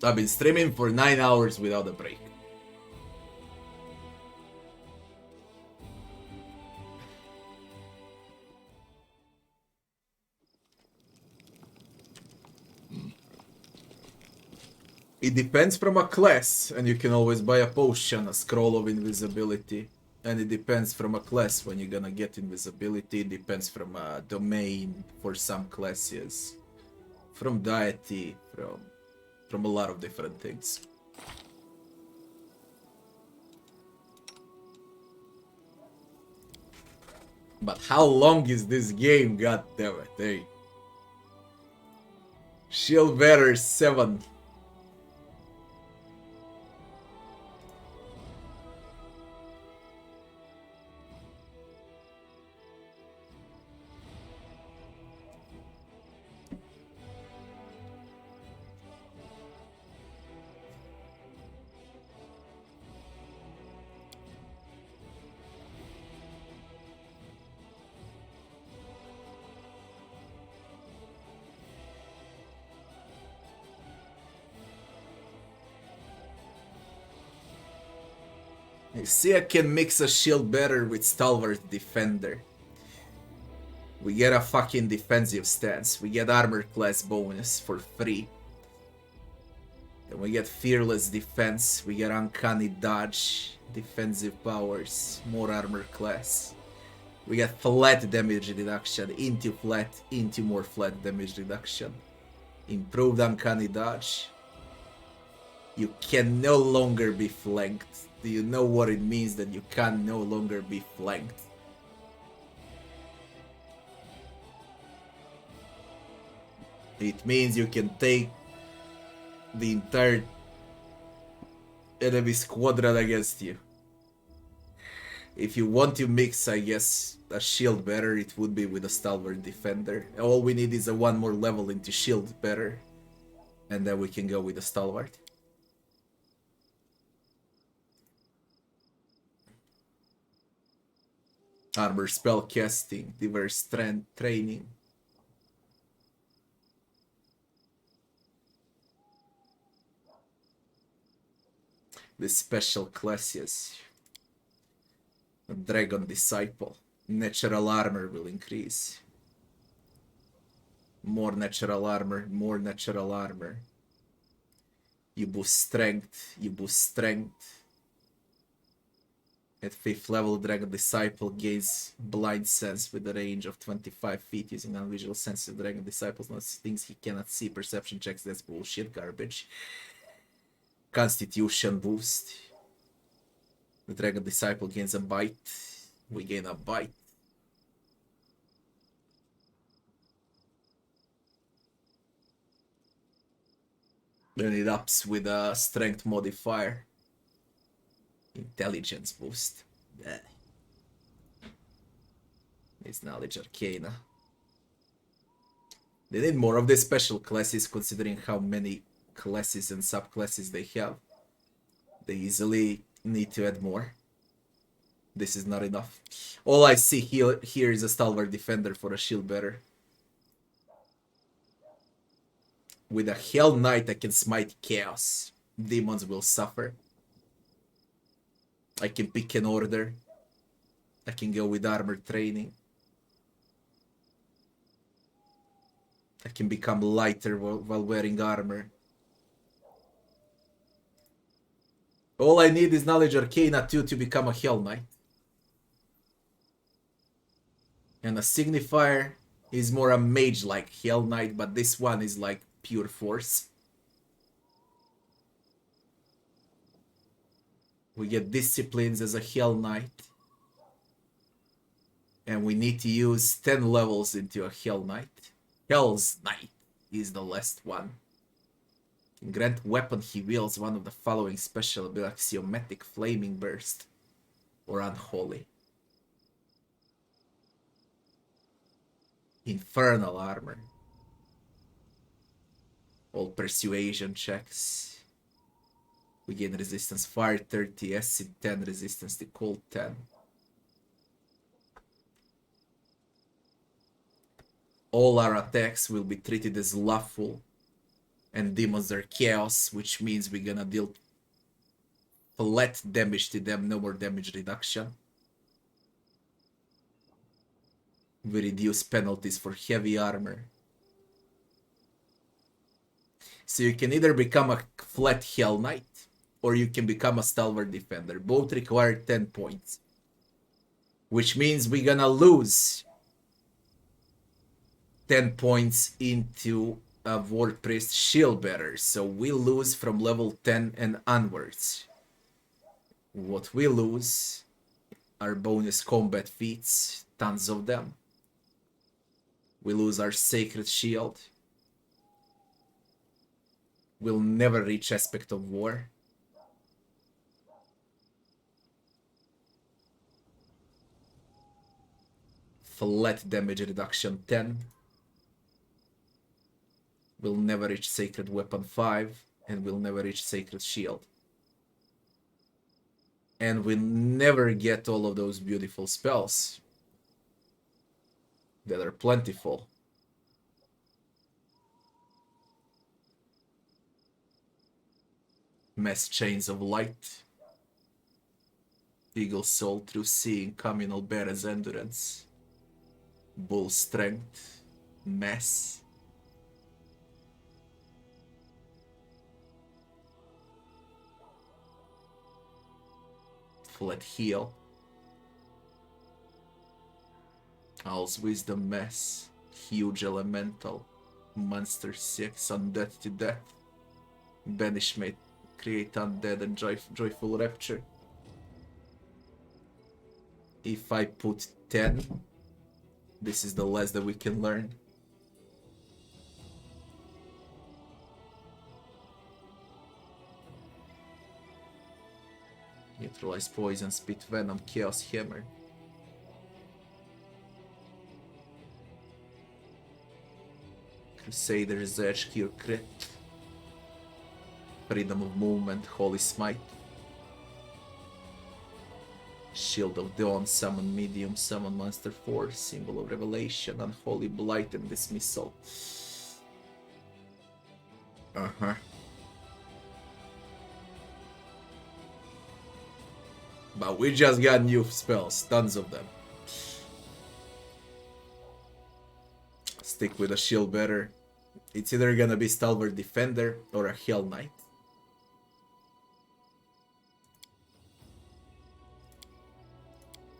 I've been streaming for 9 hours without a break. It depends from a class, and you can always buy a potion, a scroll of invisibility. And it depends from a class when you're gonna get invisibility. It depends from a domain for some classes. From deity, from a lot of different things. But how long is this game? God damn it, hey. Shield Bearer 7. You see, I can mix a Shield Bearer with Stalwart Defender. We get a fucking defensive stance. We get armor class bonus for free. And we get fearless defense. We get uncanny dodge, defensive powers, more armor class. We get flat damage reduction, into flat, into more flat damage reduction. Improved uncanny dodge. You can no longer be flanked. Do you know what it means that you can no longer be flanked? It means you can take the entire enemy squadron against you. If you want to mix, I guess, a shield bearer, it would be with a stalwart defender. All we need is a one more level into shield bearer, and then we can go with a stalwart. Armor spell casting, diverse strength training. The special classes. A Dragon Disciple. Natural armor will increase. More natural armor, more natural armor. You boost strength, you boost strength. At 5th level, Dragon Disciple gains Blind Sense with a range of 25 feet using non-visual senses. Dragon Disciple notices things he cannot see. Perception checks, that's bullshit, garbage. Constitution boost. The Dragon Disciple gains a bite. We gain a bite. Then it ups with a strength modifier. Intelligence boost. Bleh. It's knowledge arcana. They need more of the special classes considering how many classes and subclasses they have. They easily need to add more. This is not enough. All I see here is a stalwart defender for a shield bearer. With a Hell Knight I can smite chaos. Demons will suffer. I can pick an order. I can go with armor training. I can become lighter while wearing armor. All I need is Knowledge Arcana 2 to become a Hell Knight. And a Signifier is more a mage-like Hell Knight, but this one is like pure force. We get Disciplines as a Hell Knight. And we need to use 10 levels into a Hell Knight. Hell's Knight is the last one. Can grant weapon he wields one of the following special abilities: Axiomatic, Flaming Burst, or Unholy. Infernal Armor. All persuasion checks. We gain resistance fire 30, acid 10, resistance to cold 10. All our attacks will be treated as lawful And demons are chaos, which means we're gonna deal flat damage to them, no more damage reduction. We reduce penalties for heavy armor. So you can either become a flat Hell Knight, or you can become a Stalwart Defender. Both require 10 points. Which means we're gonna lose 10 points into a War Priest Shield Bearer. So we lose from level 10 and onwards. What we lose are bonus combat feats, tons of them. We lose our Sacred Shield. We'll never reach Aspect of War. Flat damage reduction 10. We'll never reach Sacred Weapon 5, and we'll never reach Sacred Shield. And we never get all of those beautiful spells that are plentiful. Mass Chains of Light. Eagle Soul through Seeing, Communal Bear's Endurance. Bull Strength. Mass. Flat Heal. Owl's Wisdom Mass. Huge Elemental. Monster 6 Undead to Death. Banishment. Create Undead and Joyful Rapture. If I put 10, this is the less that we can learn. Neutralize Poison, Spit Venom, Chaos Hammer. Crusader's Edge, Cure Crit. Freedom of Movement, Holy Smite. Shield of Dawn, Summon Medium, Summon Monster Force, Symbol of Revelation, Unholy Blight and Dismissal. But we just got new spells, tons of them. Stick with a Shield Bearer. It's either gonna be Stalwart Defender or a Hell Knight.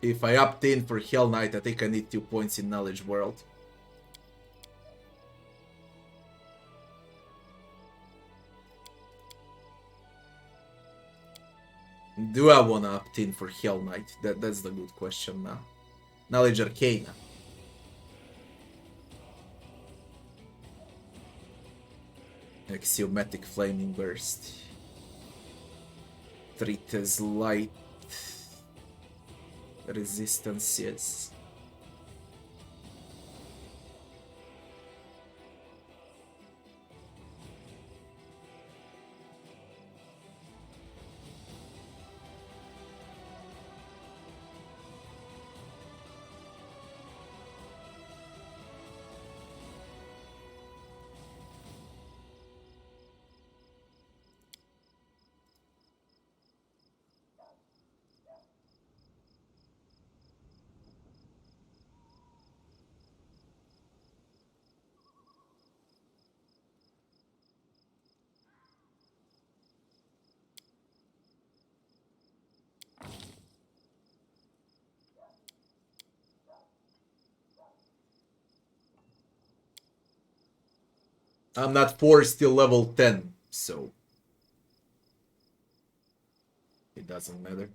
If I opt in for Hell Knight, I think I need 2 points in Knowledge World. Do I wanna opt in for Hell Knight? That's the good question now. Knowledge Arcana. Axiomatic Flaming Burst. Treat as light. Resistance, yes. I'm not forced till level 10, so it doesn't matter.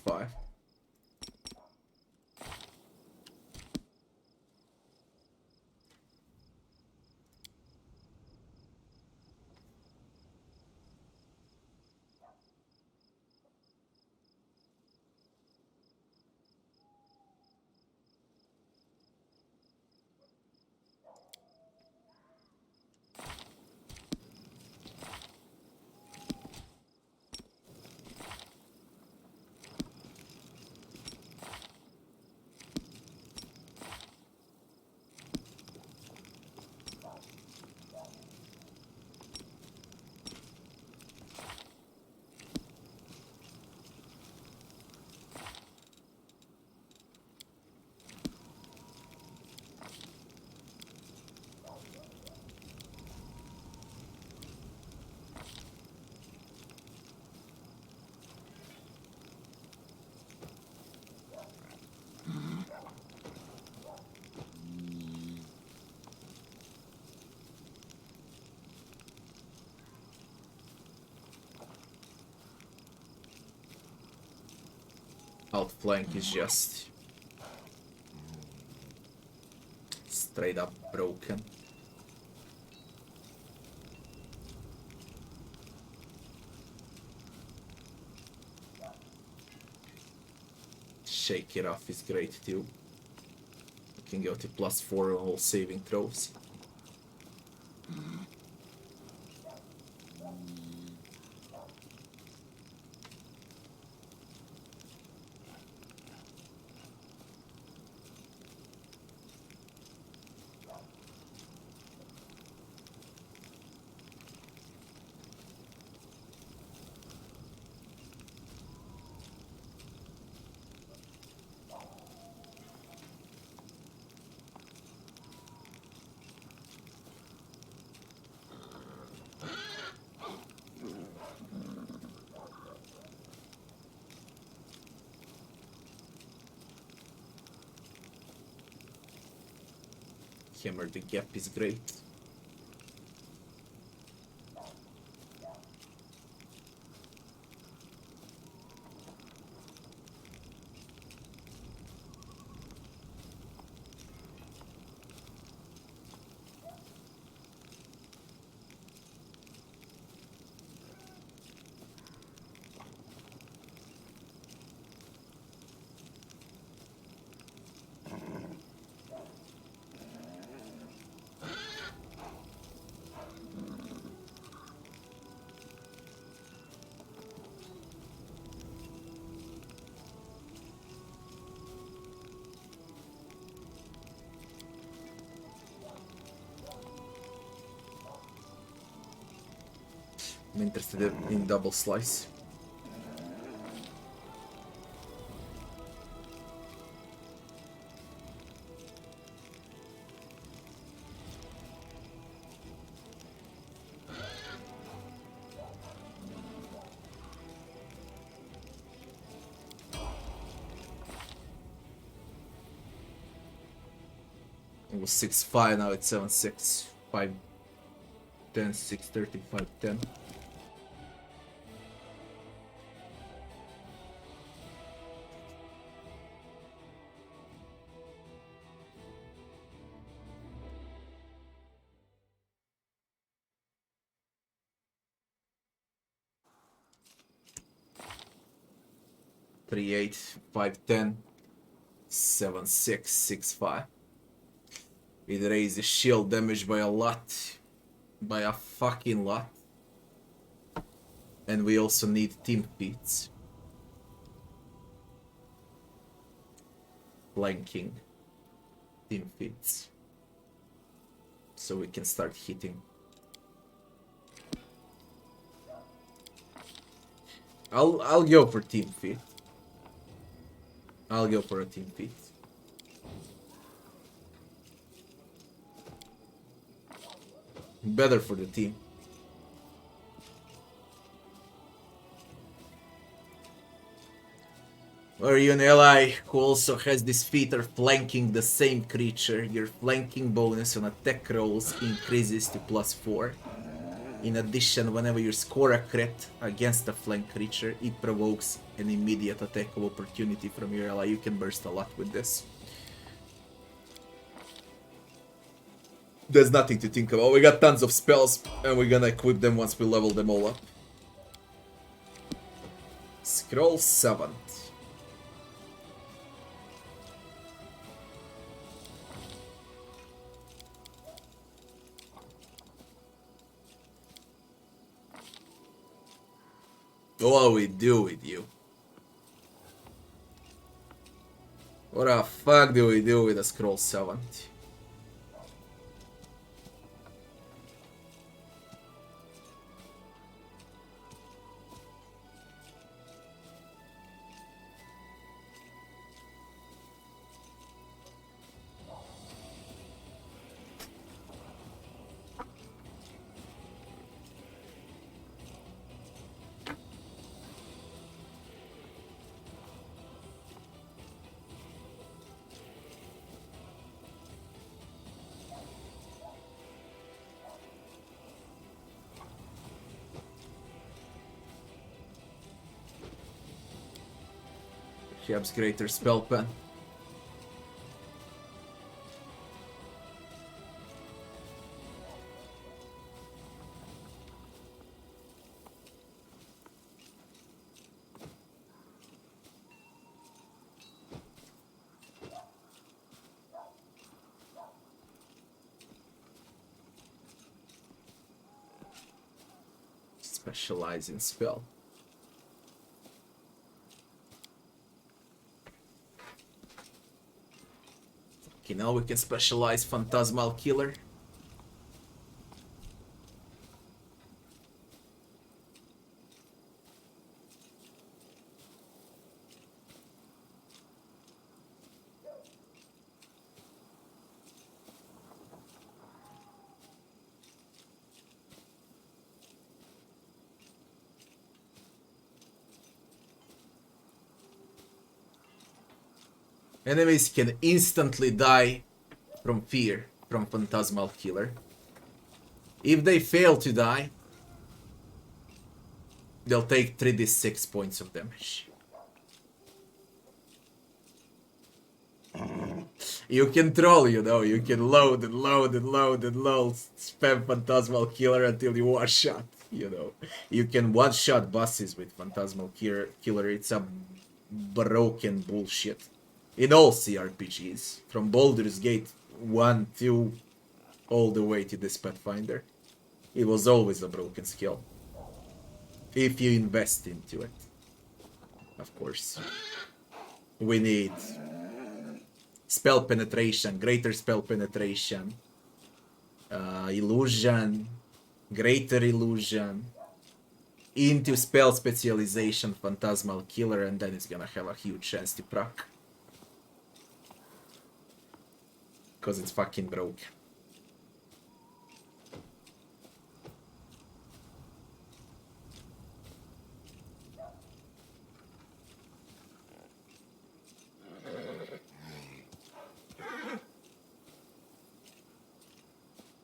5. Outflank is just straight up broken. Shake it off is great too. You can go to +4 on all saving throws. Hammer the gap is great. I'm interested in double slice. It was 6-5, now it's 7-6. 5-10, 6-30, 5-10. Three, 8, 5, 10, 7, 6, 6, 5. It raises shield damage by a lot. By a fucking lot. And we also need team feats. Flanking. Team feats. So we can start hitting. I'll go for team feat. I'll go for a team feat. Better for the team. Or you an ally who also has this feature flanking the same creature. Your flanking bonus on attack rolls increases to +4. In addition, whenever you score a crit against a flank creature, it provokes an immediate attack of opportunity from your ally. You can burst a lot with this. There's nothing to think about. We got tons of spells, and we're gonna equip them once we level them all up. Scroll 7. What do we do with you? What the fuck do we do with a scroll 7? Perhaps greater spell pen. Specialize in spell. Okay, now we can specialize Phantasmal Killer. Enemies can instantly die from fear from Phantasmal Killer. If they fail to die, they'll take 3d6 points of damage. You can troll, you know, you can load and load and load and load, spam Phantasmal Killer until you one-shot, you know. You can one-shot bosses with Phantasmal Killer, it's a broken bullshit. In all CRPGs, from Baldur's Gate 1, 2, all the way to this Pathfinder. It was always a broken skill. If you invest into it. Of course. We need spell penetration, greater spell penetration, illusion, greater illusion, into spell specialization, Phantasmal Killer, and then it's gonna have a huge chance to proc. Because it's fucking broke.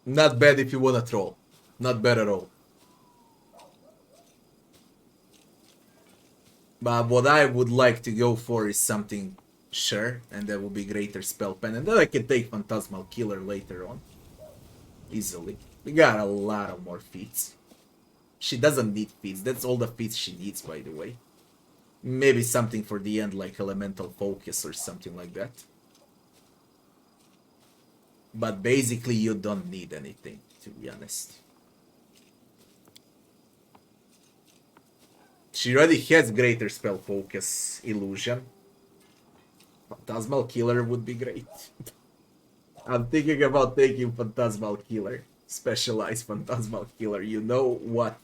Not bad if you wanna troll. Not bad at all. But what I would like to go for is something sure, and that will be greater spell pen, and then I can take Phantasmal Killer later on. Easily. We got a lot of more feats. She doesn't need feats, that's all the feats she needs, by the way. Maybe something for the end, like Elemental Focus or something like that. But basically you don't need anything, to be honest. She already has greater spell focus, illusion. Phantasmal Killer would be great. I'm thinking about taking Phantasmal Killer. Specialized Phantasmal Killer. You know what?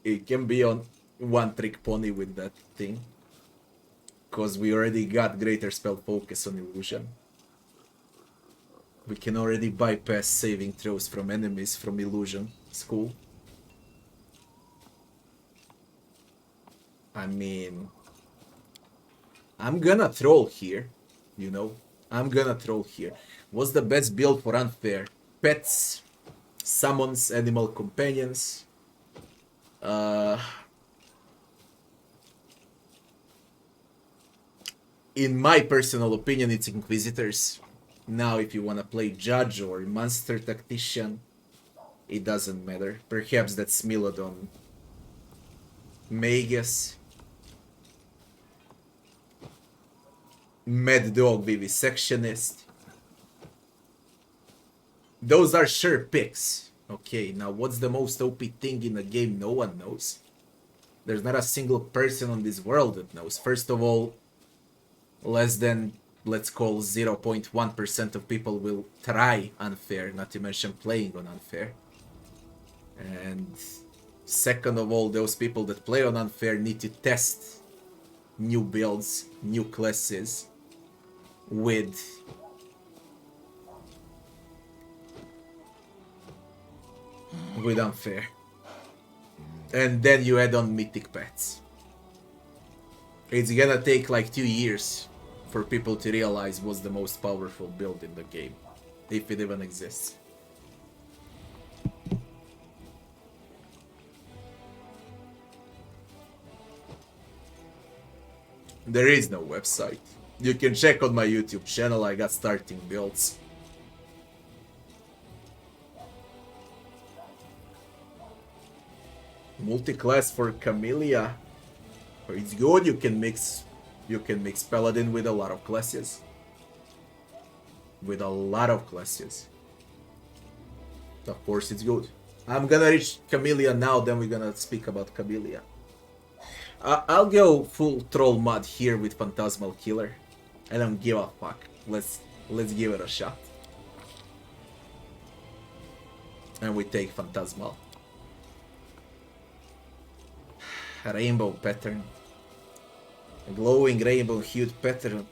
It can be on one trick pony with that thing. Because we already got greater spell focus on illusion. We can already bypass saving throws from enemies from illusion. It's cool. I mean, I'm gonna troll here, you know. I'm gonna troll here. What's the best build for unfair? Pets, summons, animal companions. In my personal opinion, it's Inquisitors. Now, if you want to play Judge or Monster Tactician, it doesn't matter. Perhaps that's Milodon Magus. Mad Dog Vivisectionist. Those are sure picks. Okay, now what's the most OP thing in the game? No one knows. There's not a single person on this world that knows. First of all, less than, let's call 0.1% of people will try Unfair, not to mention playing on Unfair. And second of all, those people that play on Unfair need to test new builds, new classes with Unfair. And then you add on mythic pets. It's gonna take like 2 years for people to realize what's the most powerful build in the game, if it even exists. There is no website. You can check on my YouTube channel, I got starting builds. Multiclass for Camellia. It's good, you can mix Paladin with a lot of classes. Of course it's good. I'm gonna reach Camellia now, then we're gonna speak about Camellia. I'll go full troll mod here with Phantasmal Killer. I don't give a fuck. Let's give it a shot. And we take Phantasmal. Rainbow pattern. A glowing rainbow hued pattern.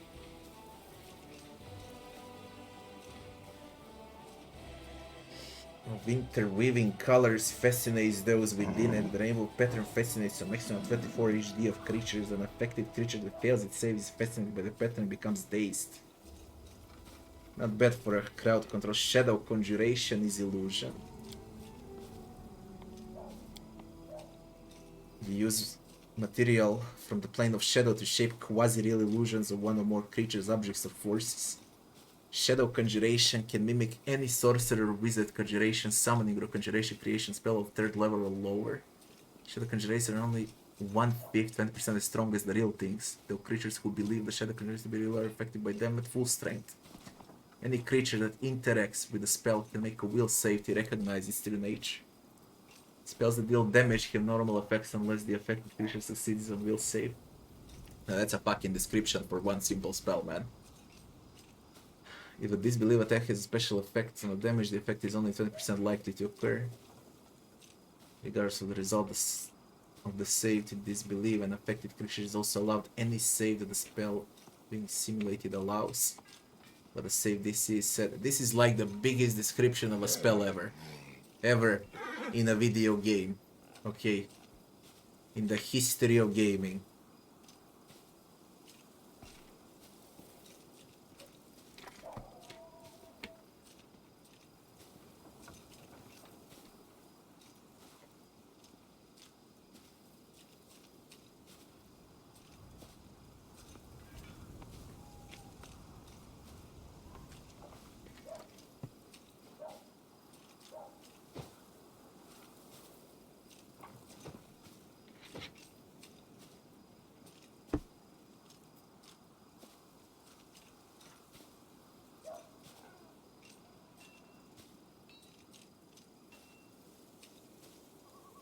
Of interweaving colors fascinates those within, and the rainbow pattern fascinates a maximum 24 HD of creatures. An affected creature that fails its save is fascinated by the pattern and becomes dazed. Not bad for a crowd control. Shadow Conjuration is illusion. You use material from the plane of shadow to shape quasi-real illusions of one or more creatures, objects, or forces. Shadow Conjuration can mimic any sorcerer or wizard conjuration, summoning, or conjuration creation spell of 3rd level or lower. Shadow Conjuration are only 1/5, 20% as strong as the real things, though creatures who believe the Shadow Conjuration to be real are affected by them at full strength. Any creature that interacts with the spell can make a will save to recognize its true nature. Spells that deal damage have normal effects unless the affected creature succeeds on will save. Now that's a fucking description for one simple spell, man. If a disbelief attack has a special effect on the damage, the effect is only 20% likely to occur. Regardless of the result of the save to disbelieve, an affected creature is also allowed any save that the spell being simulated allows. But the save DC is set. This is like the biggest description of a spell ever in a video game. Okay. In the history of gaming.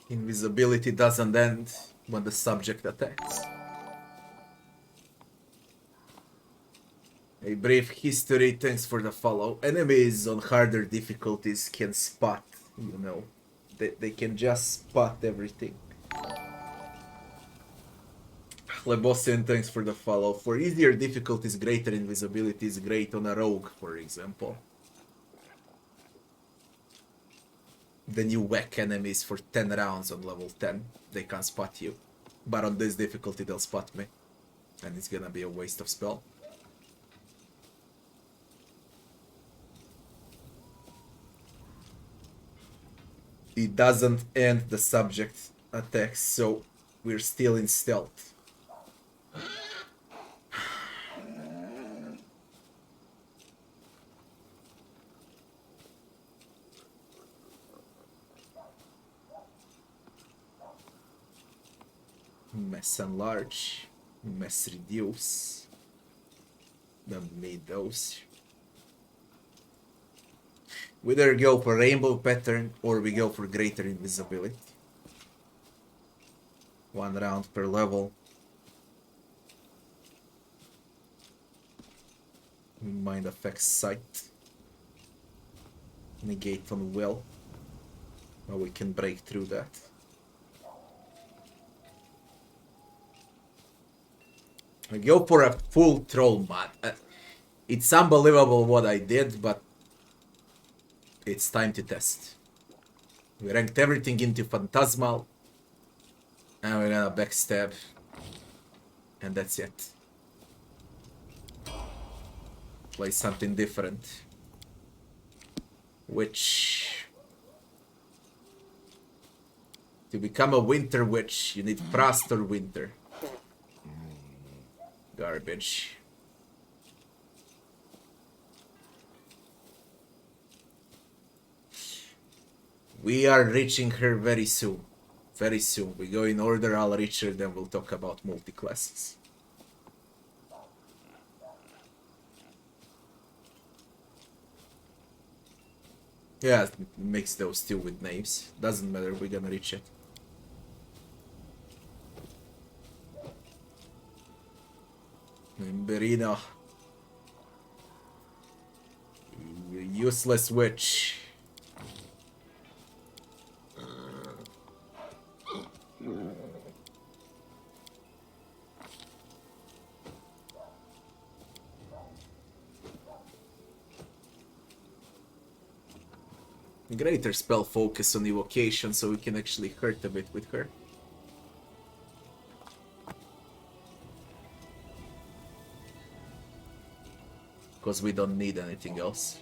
Invisibility doesn't end when the subject attacks. A brief history, thanks for the follow. Enemies on harder difficulties can spot, you know. They can just spot everything. Lebosian, thanks for the follow. For easier difficulties, greater invisibility is great on a rogue, for example. Then you whack enemies for 10 rounds on level 10. They can't spot you. But on this difficulty they'll spot me. And it's gonna be a waste of spell. It doesn't end the subject attacks, so we're still in stealth. Mass enlarge, mass reduce. Don't need those. We either go for rainbow pattern or we go for greater invisibility. 1 round per level. Mind affects sight. Negate on will. Well, we can break through that. I go for a full troll mod. It's unbelievable what I did, but it's time to test. We ranked everything into Phantasmal. And we're gonna backstab. And that's it. Play something different. Which... To become a winter witch, you need frost or winter. Garbage. We are reaching her very soon. Very soon. We go in order, I'll reach her, then we'll talk about multiclasses. Yeah, mix those two with names. Doesn't matter, we're gonna reach it. Berina. Useless witch. Greater spell focus on evocation so we can actually hurt a bit with her. Because we don't need anything else.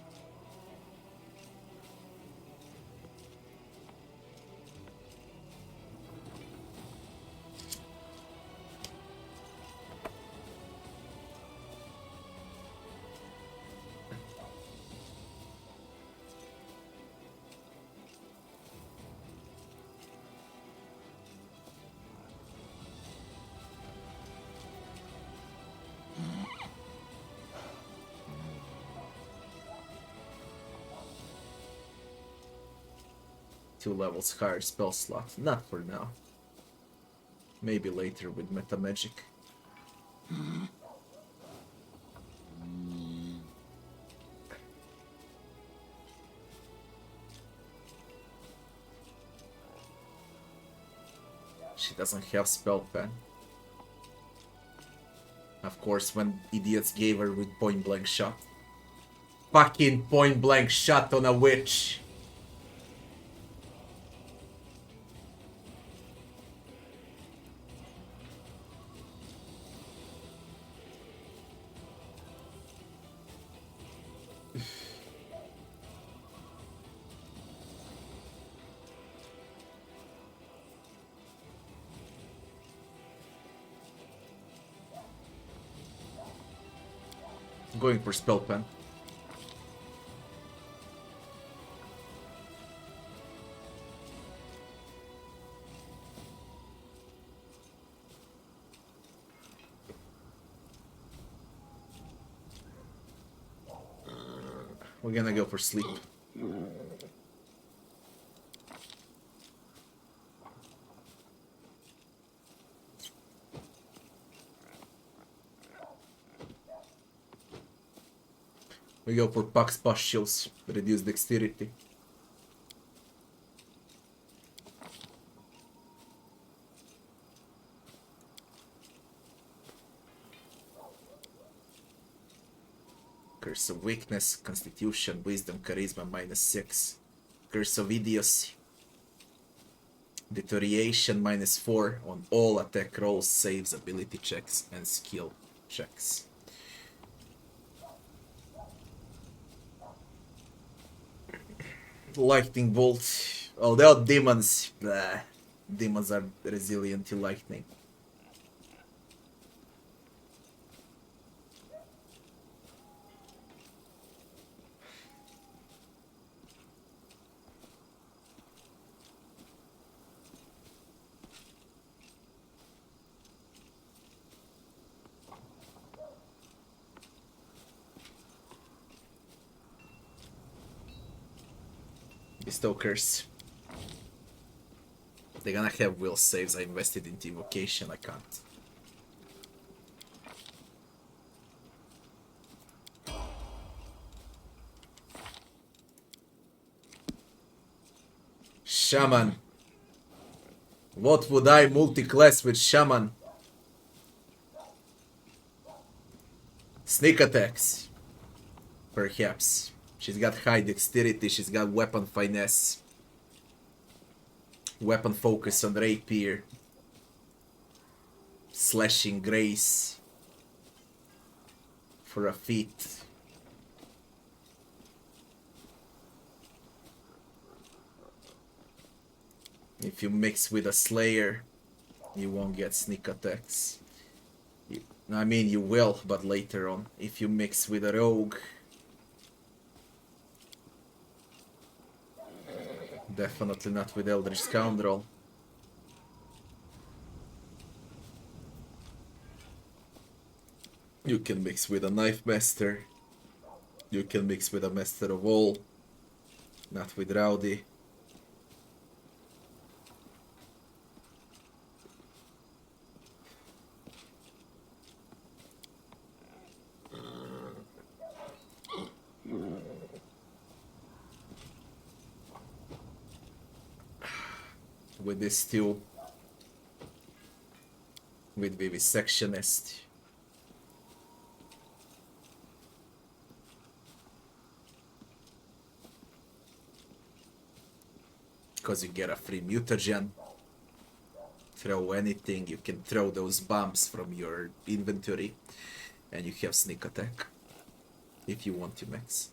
Two levels higher spell slot. Not for now. Maybe later with meta magic. She doesn't have spell pen. Of course, when idiots gave her with point blank shot. Fucking point blank shot on a witch. Going for spell pen. We're gonna go for sleep. We go for Pax Pustules, reduce dexterity. Curse of Weakness, Constitution, Wisdom, Charisma, -6. Curse of Idiocy. Deterioration, -4 on all attack rolls, saves, ability checks, and skill checks. Lightning Bolt. Although demons, blah. Demons are resilient to lightning. Stokers. They're gonna have will saves. I invested into evocation. I can't. Shaman. What would I multiclass with Shaman? Sneak attacks. Perhaps. She's got high dexterity, she's got weapon finesse. Weapon focus on rapier. Slashing grace. For a feat. If you mix with a slayer, you won't get sneak attacks. I mean, you will, but later on. If you mix with a rogue, definitely not with Eldritch Scoundrel. You can mix with a Knife Master. You can mix with a Master of All. Not with Rowdy. With this too. With Vivisectionist. Because you get a free mutagen. Throw anything, you can throw those bombs from your inventory. And you have sneak attack. If you want to mix.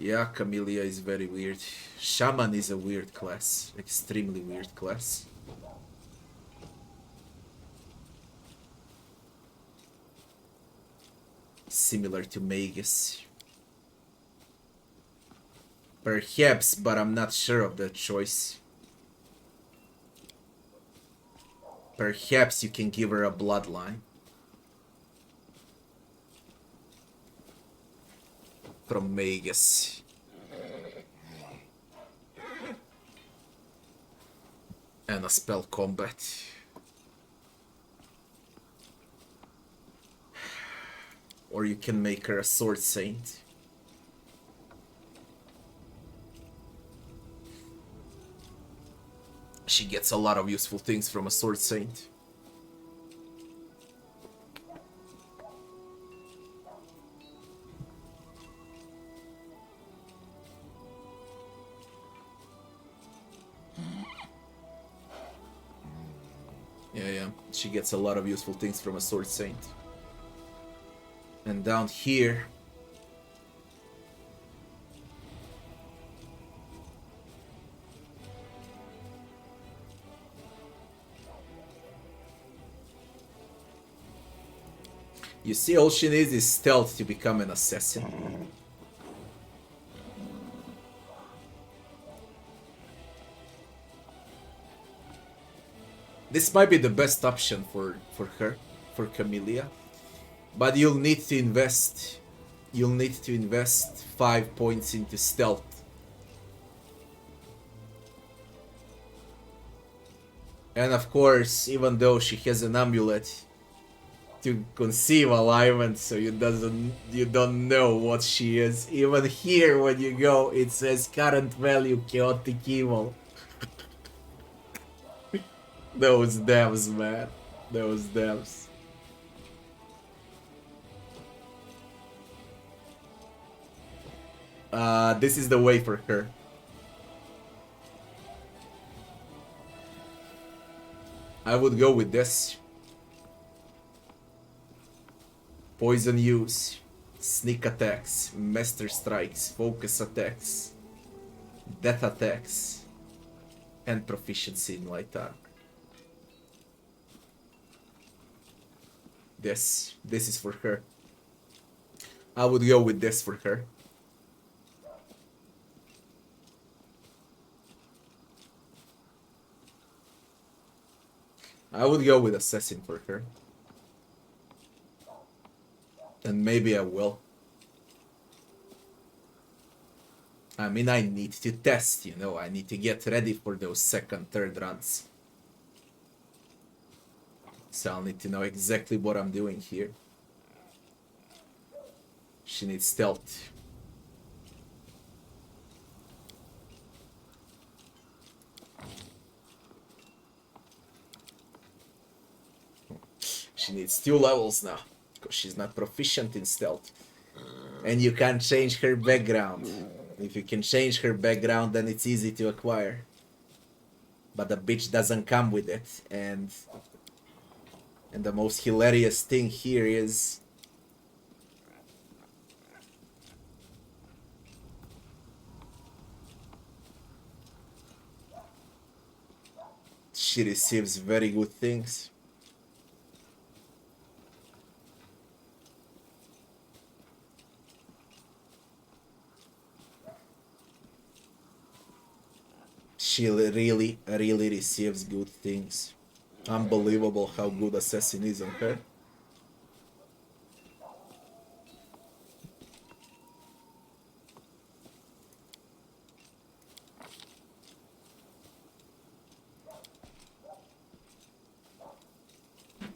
Yeah, Camellia is very weird. Shaman is a weird class. Extremely weird class. Similar to Magus. Perhaps, but I'm not sure of that choice. Perhaps you can give her a bloodline. From Magus. And a spell combat. Or you can make her a sword saint. She gets a lot of useful things from a sword saint. Yeah, she gets a lot of useful things from a sword saint. And down here, you see, all she needs is stealth to become an assassin. This might be the best option for her, for Camellia. But you'll need to invest. You'll need to invest 5 points into stealth. And of course, even though she has an amulet to conceive alignment, so you don't know what she is. Even here, when you go, it says current value chaotic evil. Those devs, man. Those devs. This is the way for her. I would go with this. Poison use, sneak attacks, master strikes, focus attacks, death attacks, and proficiency in light armor. This is for her. I would go with this for her. I would go with assassin for her. And maybe I will. I mean, I need to test, you know, I need to get ready for those second, third runs. So I'll need to know exactly what I'm doing here. She needs stealth. She needs 2 levels now, because she's not proficient in stealth. And you can't change her background. If you can change her background, then it's easy to acquire. But the bitch doesn't come with it, and the most hilarious thing here is she receives very good things. She really receives good things. Unbelievable how good assassin is on her.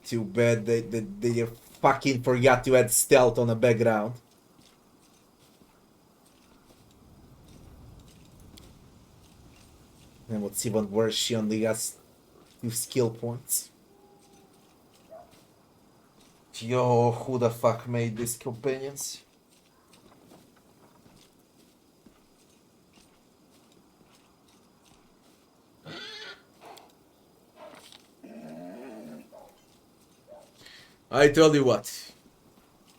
Too bad they fucking forgot to add stealth on the background. And what's even worse, she only has 2 skill points. Yo, who the fuck made these companions? I tell you what.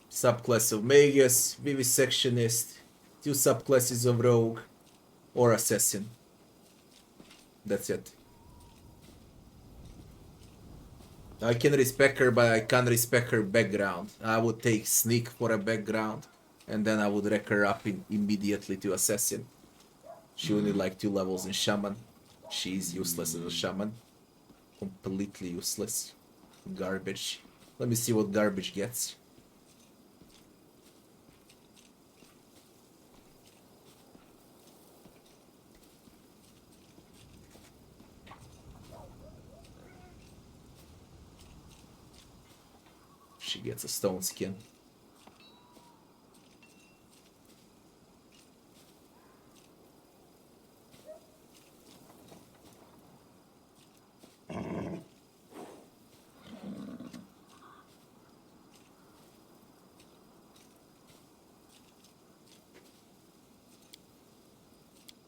Subclass of Magus, Vivisectionist, 2 subclasses of Rogue, or Assassin. That's it. I can respect her, but I can't respect her background. I would take Sneak for a background, and then I would wreck her up immediately to Assassin. She would need like 2 levels in Shaman. She's useless as a Shaman. Completely useless. Garbage. Let me see what garbage gets. She gets a stone skin.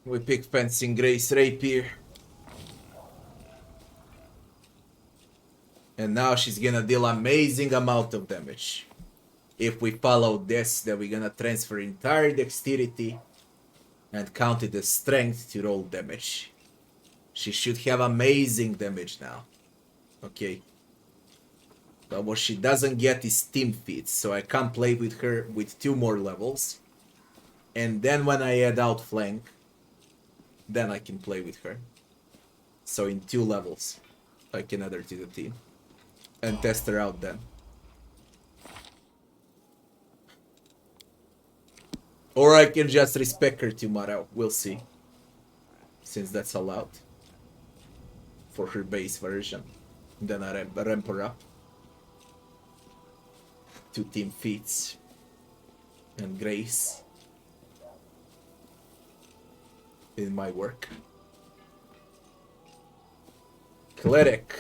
We pick Fencing Grace Rapier. And now she's gonna deal amazing amount of damage. If we follow this, then we're gonna transfer entire dexterity and count it as strength to roll damage. She should have amazing damage now. Okay. But what she doesn't get is team feats, so I can't play with her with 2 more levels. And then when I add outflank, then I can play with her. So in 2 levels, I can add her to the team. And test her out then. Or I can just respec her tomorrow. We'll see. Since that's allowed. For her base version. Then I ramp her up. 2 team feats. And Grace. In my work. Cleric.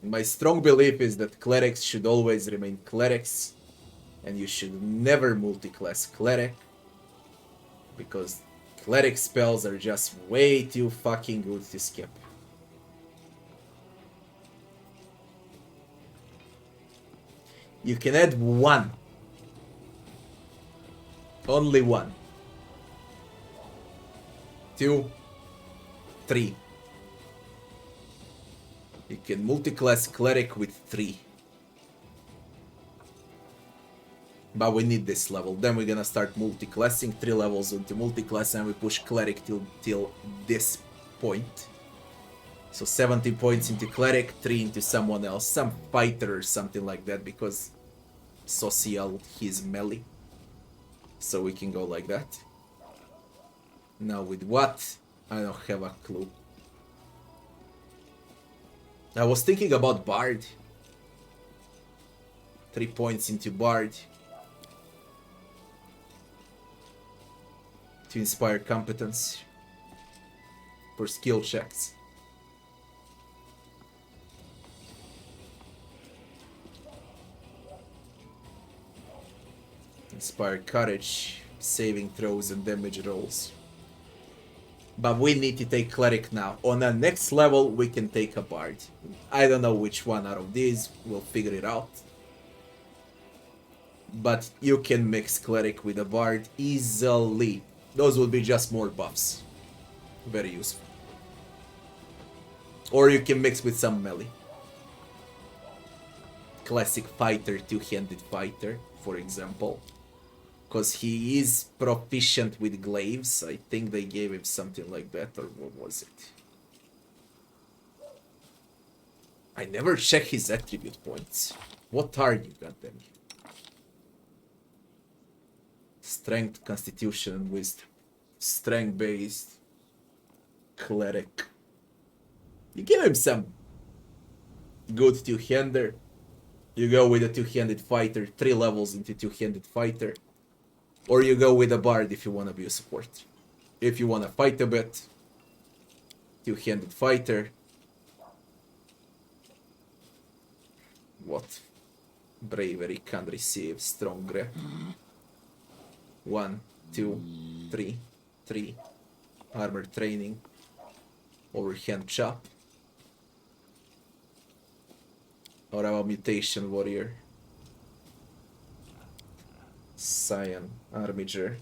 My strong belief is that clerics should always remain clerics, and you should never multiclass cleric, because cleric spells are just way too fucking good to skip. You can add one. Only one. 2, 3. You can multiclass Cleric with 3. But we need this level. Then we're gonna start multiclassing 3 levels into multiclass, and we push Cleric till this point. So 17 points into Cleric, 3 into someone else, some fighter or something like that, because social, he's melee. So we can go like that. Now with what? I don't have a clue. I was thinking about Bard. 3 points into Bard. To inspire competence. For skill checks. Inspire courage, saving throws and damage rolls. But we need to take Cleric now. On the next level we can take a Bard. I don't know which one out of these, we'll figure it out. But you can mix Cleric with a Bard easily. Those will be just more buffs. Very useful. Or you can mix with some melee. Classic fighter, two-handed fighter, for example. Because he is proficient with glaives. I think they gave him something like that, or what was it? I never check his attribute points. What are you, goddamn? Strength, Constitution, and Wisdom. Strength-based. Cleric. You give him some good two-hander. You go with a two-handed fighter, 3 levels into two-handed fighter. Or you go with a Bard if you want to be a support. If you want to fight a bit, two-handed fighter. What? Bravery, can receive, strong grip. 1, 2, 3, 3. Armor training. Overhand chop. Or a mutation warrior. Cyan, Armiger.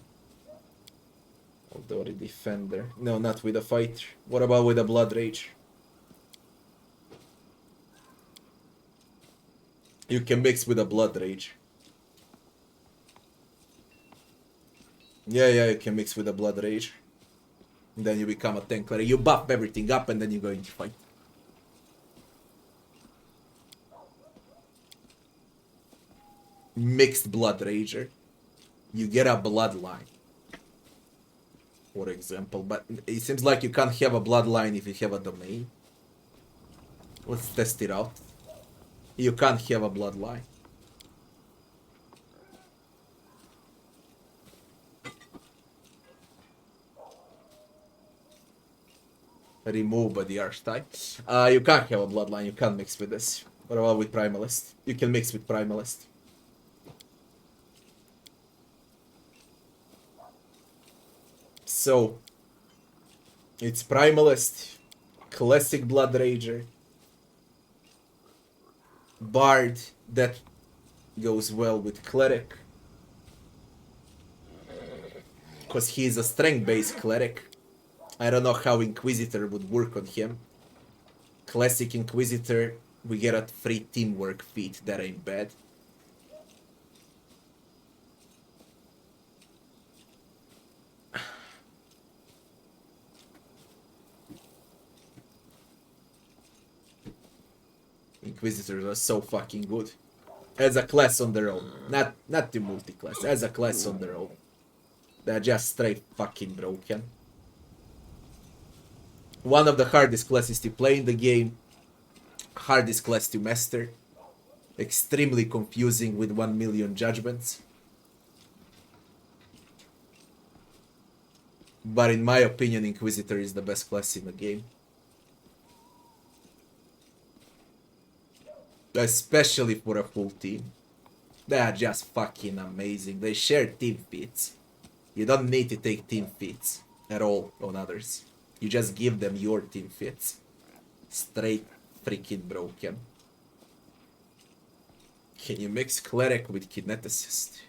Although a defender. No, not with a fighter. What about with a Blood Rage? You can mix with a Blood Rage. Yeah, you can mix with a Blood Rage. And then you become a tank cleric. You buff everything up and then you go into fight. Mixed Blood Rager. You get a bloodline. For example, but it seems like you can't have a bloodline if you have a domain. Let's test it out. You can't have a bloodline. Remove the archetype. You can't have a bloodline, you can't mix with this. What about with Primalist? You can mix with Primalist. So, it's Primalist, Classic Blood Rager, Bard, that goes well with Cleric, because he's a strength-based Cleric. I don't know how Inquisitor would work on him. Classic Inquisitor, we get a free teamwork feat, that ain't bad. Inquisitors are so fucking good. As a class on their own. Not the multi-class. As a class on their own. They're just straight fucking broken. One of the hardest classes to play in the game. Hardest class to master. Extremely confusing with 1 million judgments. But in my opinion, Inquisitor is the best class in the game. Especially for a full team. They are just fucking amazing. They share team feats. You don't need to take team feats at all on others. You just give them your team feats. Straight freaking broken. Can you mix Cleric with Kineticist?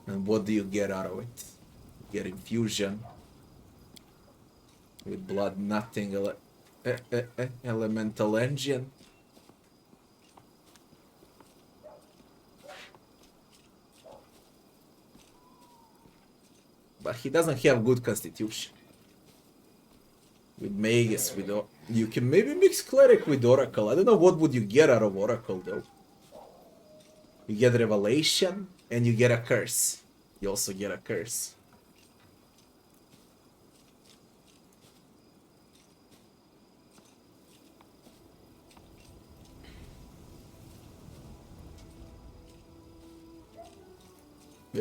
And what do you get out of it? You get Infusion. With Blood Nothing. Elemental Engine. But he doesn't have good Constitution. With Magus, with... You can maybe mix Cleric with Oracle. I don't know what would you get out of Oracle, though. You get Revelation, and you get a Curse. You also get a Curse.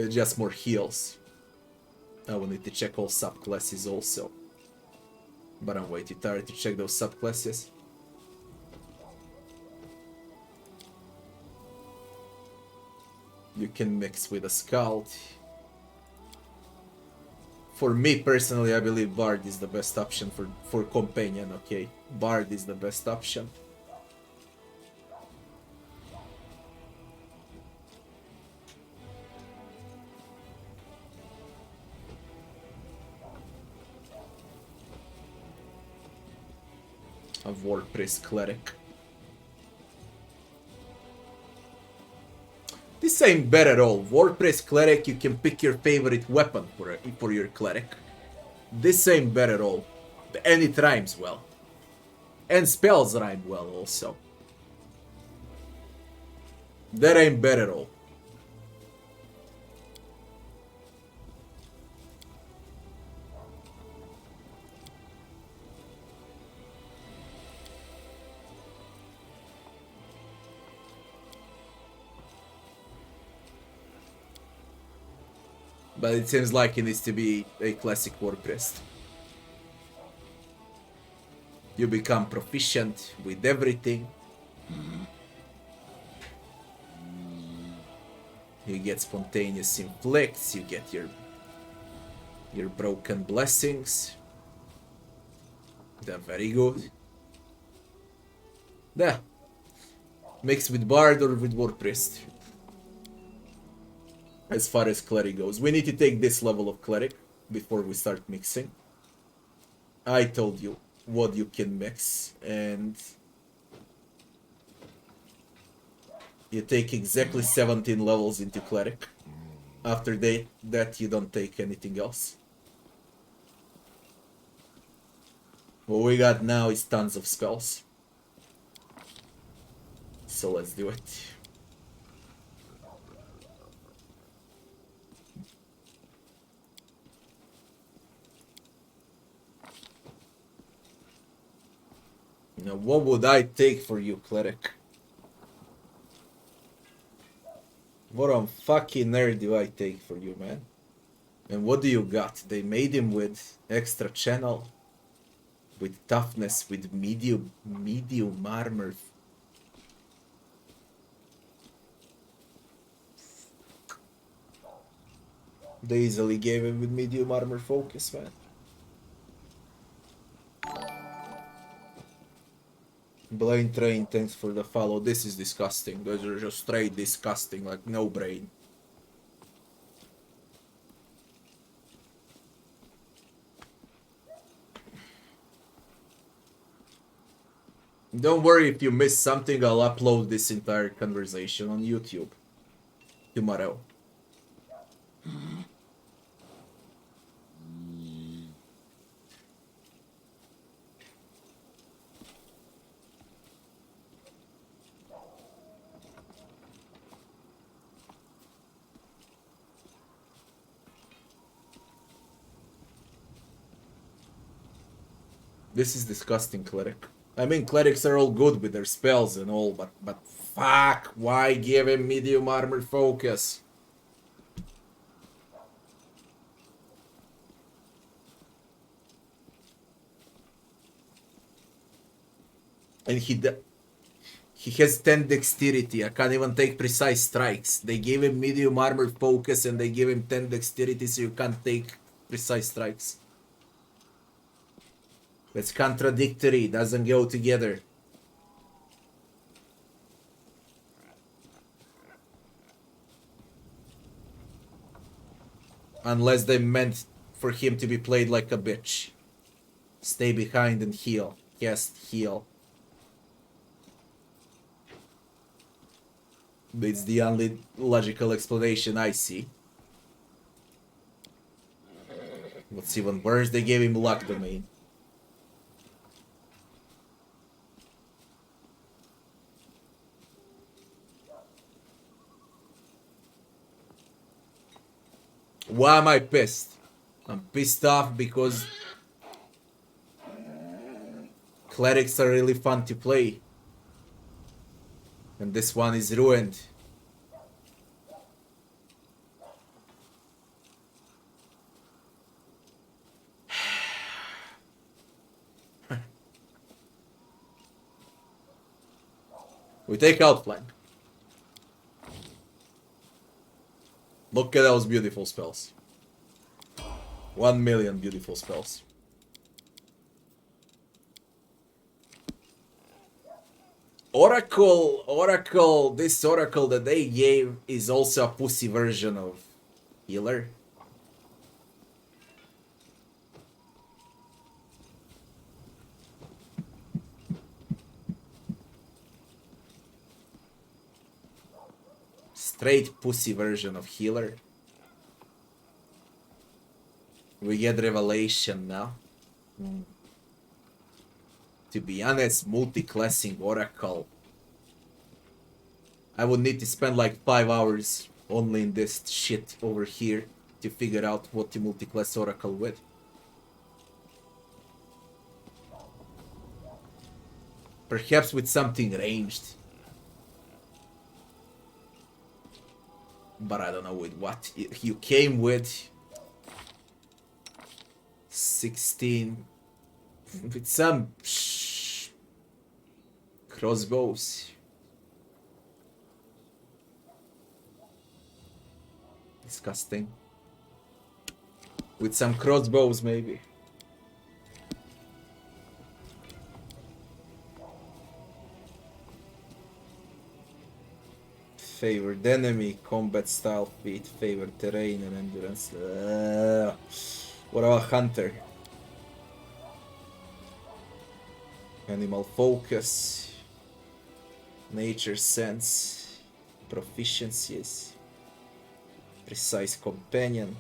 Just more heals. I will need to check all subclasses also. But I'm way too tired to check those subclasses. You can mix with a Scout. For me personally, I believe Bard is the best option for Companion, okay? Bard is the best option. A War Priest Cleric. This ain't bad at all. War Priest Cleric, you can pick your favorite weapon for your Cleric. This ain't bad at all. And it rhymes well. And spells rhyme well also. That ain't bad at all. But it seems like it needs to be a classic War Priest. You become proficient with everything. You get spontaneous inflicts, you get your broken blessings. They're very good. Yeah. Mixed with Bard or with War Priest. As far as Cleric goes. We need to take this level of Cleric before we start mixing. I told you what you can mix, and you take exactly 17 levels into Cleric. After that you don't take anything else. What we got now is tons of spells. So let's do it. Now, what would I take for you, Cleric? What a fucking nerd do I take for you, man? And what do you got? They made him with extra channel, with toughness, with medium armor. They easily gave him with medium armor focus, man. Blaine Train, thanks for the follow. This is disgusting. Those are just straight disgusting, like no brain. Don't worry if you miss something, I'll upload this entire conversation on YouTube tomorrow. This is disgusting, Cleric. I mean, Clerics are all good with their spells and all, but fuck, why give him medium armor focus? And he has 10 dexterity. I can't even take precise strikes. They gave him medium armor focus and they gave him 10 dexterity, so you can't take precise strikes. That's contradictory, doesn't go together. Unless they meant for him to be played like a bitch. Stay behind and heal. Cast heal. It's the only logical explanation I see. What's even worse, they gave him luck domain. Why am I pissed? I'm pissed off because clerics are really fun to play. And this one is ruined. We take outflank. Look at those beautiful spells. 1 million beautiful spells. Oracle, this Oracle that they gave is also a pussy version of healer. Straight pussy version of healer. We get revelation now. To be honest, multiclassing Oracle. I would need to spend like 5 hours only in this shit over here to figure out what to multiclass Oracle with. Perhaps with something ranged. But I don't know with what. You came with 16 with some crossbows. Disgusting. With some crossbows maybe. Favored enemy, combat style, feat, favored terrain and endurance. What about hunter? Animal focus, nature sense, proficiencies, precise companion.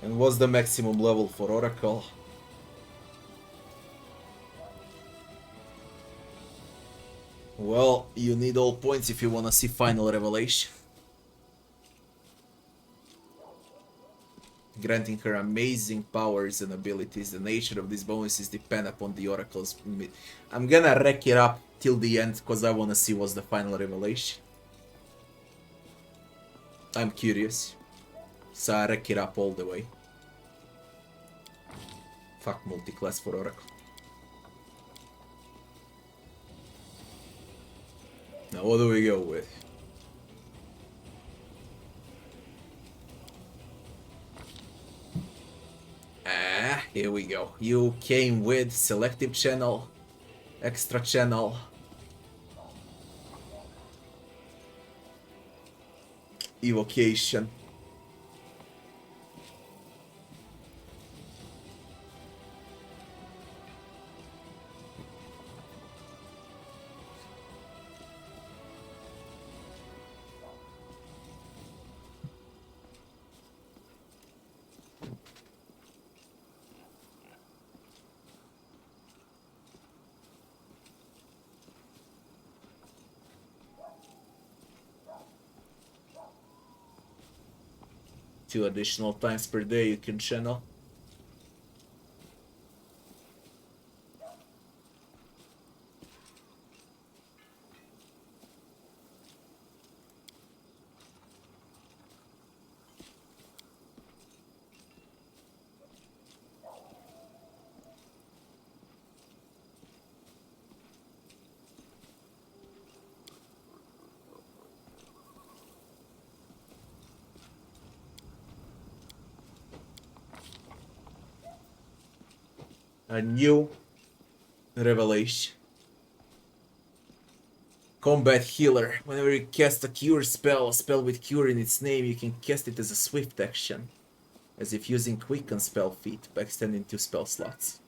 And what's the maximum level for Oracle? Well, you need all points if you wanna see final revelation. Granting her amazing powers and abilities. The nature of these bonuses depend upon the Oracle's... I'm gonna wreck it up till the end, because I wanna see what's the final revelation. I'm curious. So I wreck it up all the way. Fuck multiclass for Oracle. Now what do we go with? Here we go. You came with selective channel, extra channel, evocation. Two additional times per day you can channel. A new revelation. Combat Healer. Whenever you cast a cure spell, a spell with cure in its name, you can cast it as a swift action, as if using Quicken spell feat by extending 2 spell slots.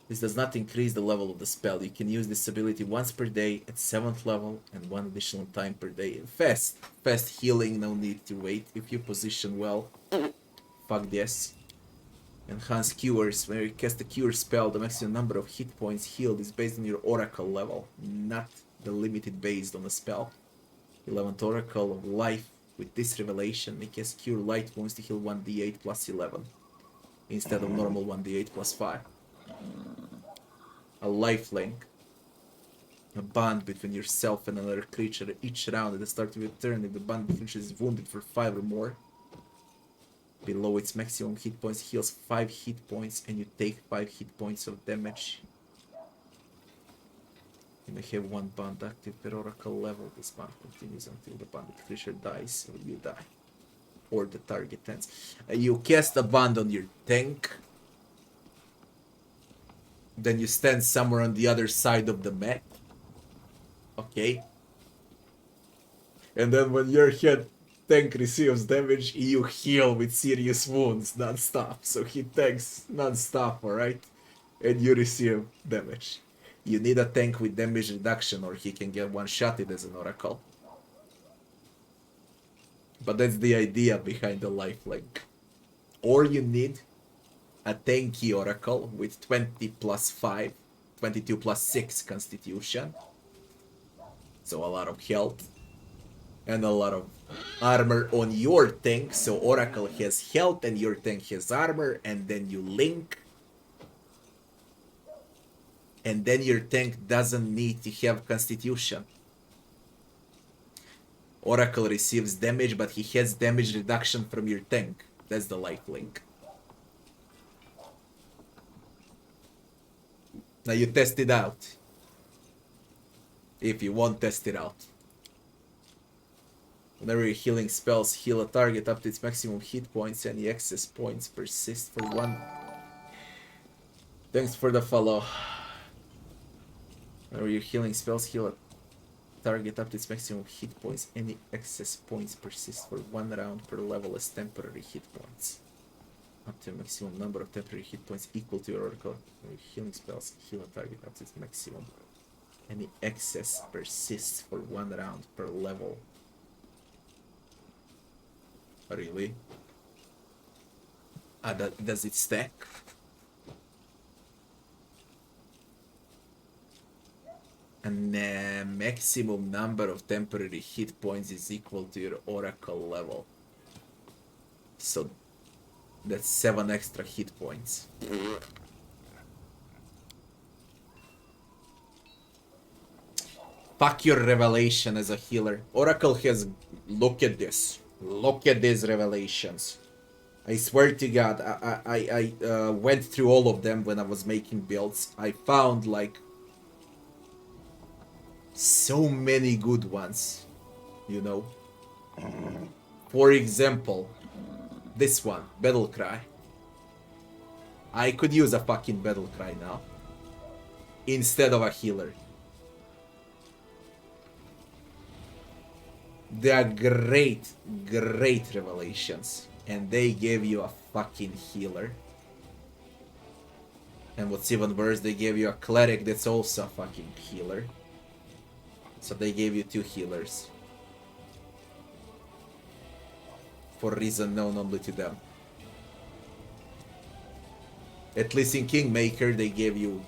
This does not increase the level of the spell. You can use this ability once per day at 7th level and 1 additional time per day. Fast healing, no need to wait. If you position well, fuck this. Enhanced Cures. When you cast a cure spell, the maximum number of hit points healed is based on your oracle level, not the limited based on the spell. 11th Oracle of Life. With this revelation, may cast Cure Light Wounds to heal 1d8 plus 11, instead of normal 1d8 plus 5. A lifelink. A bond between yourself and another creature each round at the start of your turn. If the bond creature is wounded for 5 or more, below its maximum hit points, heals 5 hit points and you take 5 hit points of damage. You may have 1 bond active per oracle level. This bond continues until the bonded creature dies or you die, or the target ends. You cast a bond on your tank, then you stand somewhere on the other side of the map. Okay. And then when your tank receives damage, you heal with serious wounds non-stop. So he tanks non-stop, alright? And you receive damage. You need a tank with damage reduction or he can get one-shotted as an oracle. But that's the idea behind the lifelink. Or you need a tanky oracle with 20 plus 5, 22 plus 6 constitution. So a lot of health. And a lot of armor on your tank. So oracle has health and your tank has armor. And then you link. And then your tank doesn't need to have constitution. Oracle receives damage, but he has damage reduction from your tank. That's the lifelink. Now you test it out. If you won't test it out. Whenever your healing spells heal a target up to its maximum hit points, any excess points persist for 1. Thanks for the follow. Whenever your healing spells heal a target up to its maximum hit points, any excess points persist for 1 round per level as temporary hit points. Up to a maximum number of temporary hit points equal to your oracle. When your healing spells heal a target up to its maximum, any excess persists for 1 round per level. Really? Does it stack? And the maximum number of temporary hit points is equal to your oracle level. So that's 7 extra hit points. Fuck your revelation as a healer. Oracle has... Look at this. Look at these revelations. I swear to God, I went through all of them when I was making builds. I found like so many good ones, you know. For example, this one, Battle Cry. I could use a fucking Battle Cry now instead of a healer. They are great revelations. And they gave you a fucking healer. And what's even worse, they gave you a Cleric that's also a fucking healer. So they gave you 2 healers. For a reason known only to them. At least in Kingmaker they gave you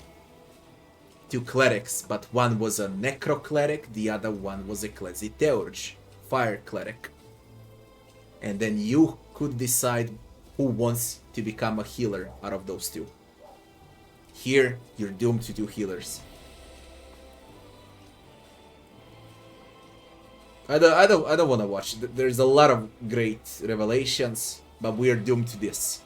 2 Clerics, but one was a Necro Cleric, the other one was a Ecclesiarch, Fire Cleric. And then you could decide who wants to become a healer out of those 2. Here, you're doomed to 2 healers. I don't want to watch. There's a lot of great revelations, but we are doomed to this.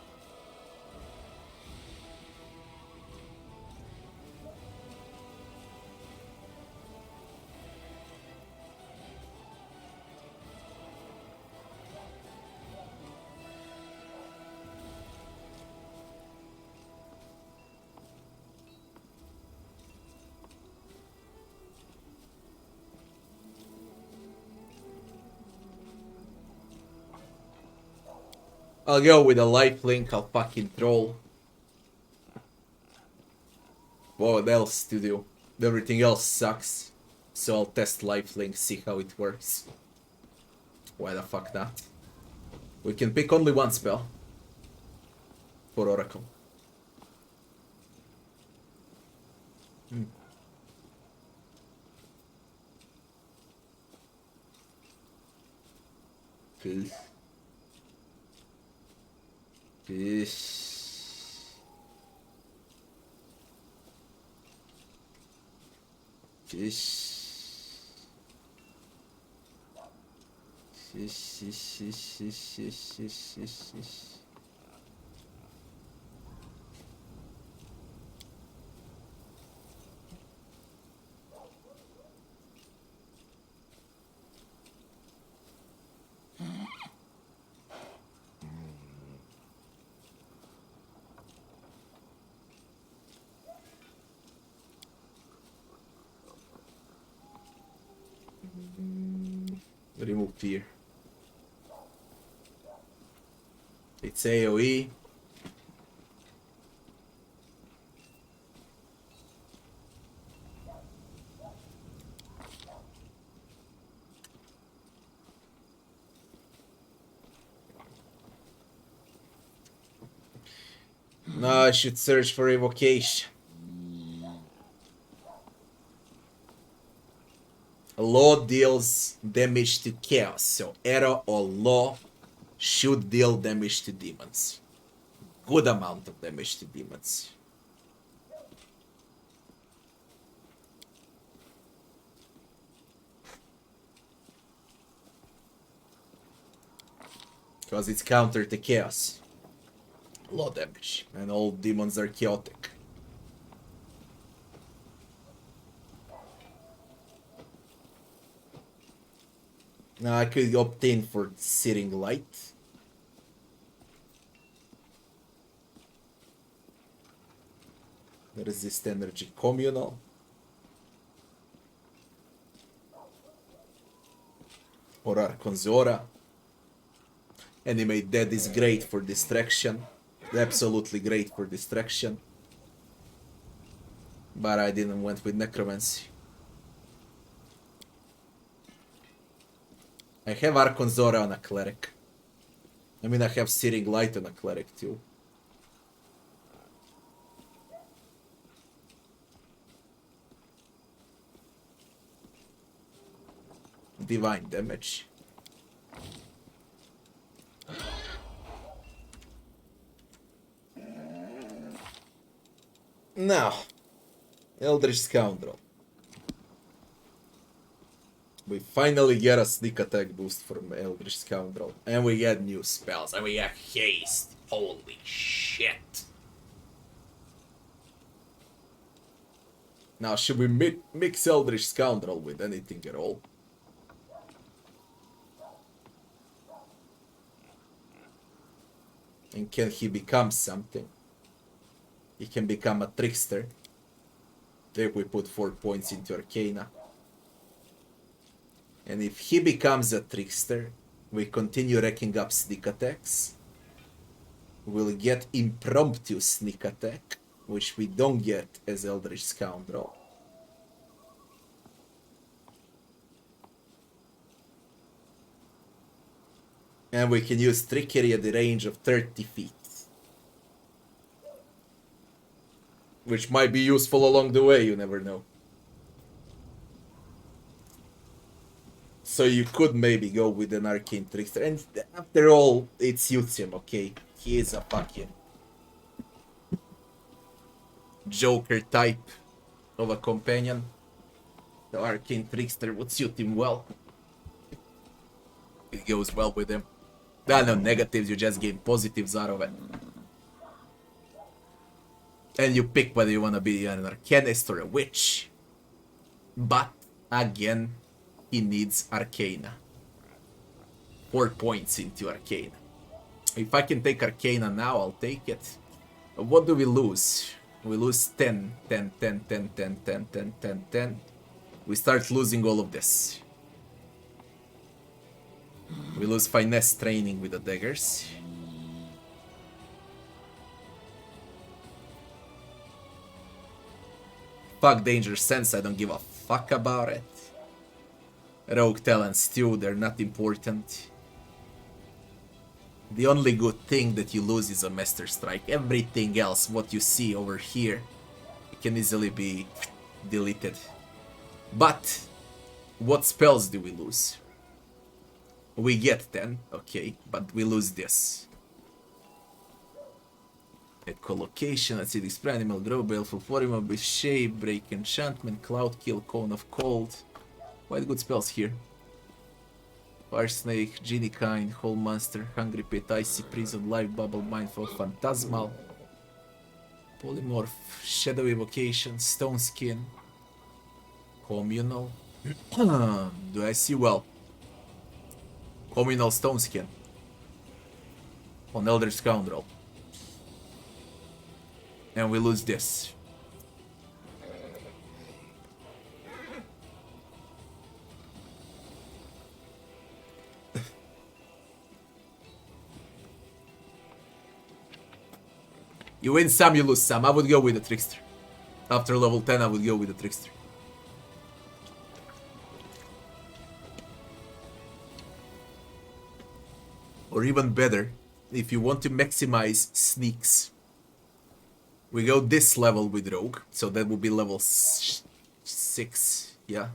I'll go with a lifelink, I'll fucking troll. What else to do? Everything else sucks. So I'll test lifelink, see how it works. Why the fuck not? We can pick only one spell. For Oracle. Fish. Fish. Fish. Fish. Remove fear. It's AoE. Now I should search for evocation. Law deals damage to chaos, so Era or Law should deal damage to demons. Good amount of damage to demons. Because it's counter to chaos. Law damage. And all demons are chaotic. Now I could obtain for Searing Light. Resist energy communal. Or Arconzora. Animate Dead is great for distraction. Absolutely great for distraction. But I didn't went with Necromancy. I have Arconzora on a Cleric. I mean, I have Searing Light on a Cleric too. Divine damage. Now, Eldritch Scoundrel. We finally get a sneak attack boost from Eldritch Scoundrel. And we get new spells. And we get haste. Holy shit. Now, should we mix Eldritch Scoundrel with anything at all? And can he become something? He can become a trickster. If we put 4 points into Arcana. And if he becomes a trickster, we continue racking up sneak attacks. We'll get impromptu sneak attack, which we don't get as Eldritch Scoundrel. And we can use trickery at the range of 30 feet. Which might be useful along the way, you never know. So you could maybe go with an Arcane Trickster. And after all, it suits him, okay? He is a fucking Joker type of a companion. The Arcane Trickster would suit him well. It goes well with him. There are no negatives, you just gain positives out of it. And you pick whether you want to be an Arcanist or a Witch. But, again, he needs Arcana. 4 points into Arcana. If I can take Arcana now, I'll take it. What do we lose? We lose 10, 10, 10, 10, 10, 10, 10, 10, 10. We start losing all of this. We lose Finesse training with the daggers. fuck danger sense, I don't give a fuck about it. Rogue talents too, they're not important. The only good thing that you lose is a Master Strike. Everything else, what you see over here, it can easily be deleted. But what spells do we lose? We get 10, okay, but we lose this. Echolocation, Acidic Spray, Animal Grow, Baleful Form, Abyss Shape, Break Enchantment, Cloud Kill, Cone of Cold. Quite good spells here. Fire Snake, Genie Kind, Whole Monster, Hungry Pit, Icy Prison, Life Bubble, Mindful, Phantasmal, Polymorph, Shadow Evocation, Stone Skin, Communal. Do I see well? Communal Stone Skin on Eldritch Scoundrel. And we lose this. You win some, you lose some. I would go with the Trickster. After level 10, I would go with the Trickster. Or even better, if you want to maximize sneaks, we go this level with Rogue, so that would be level 6, yeah.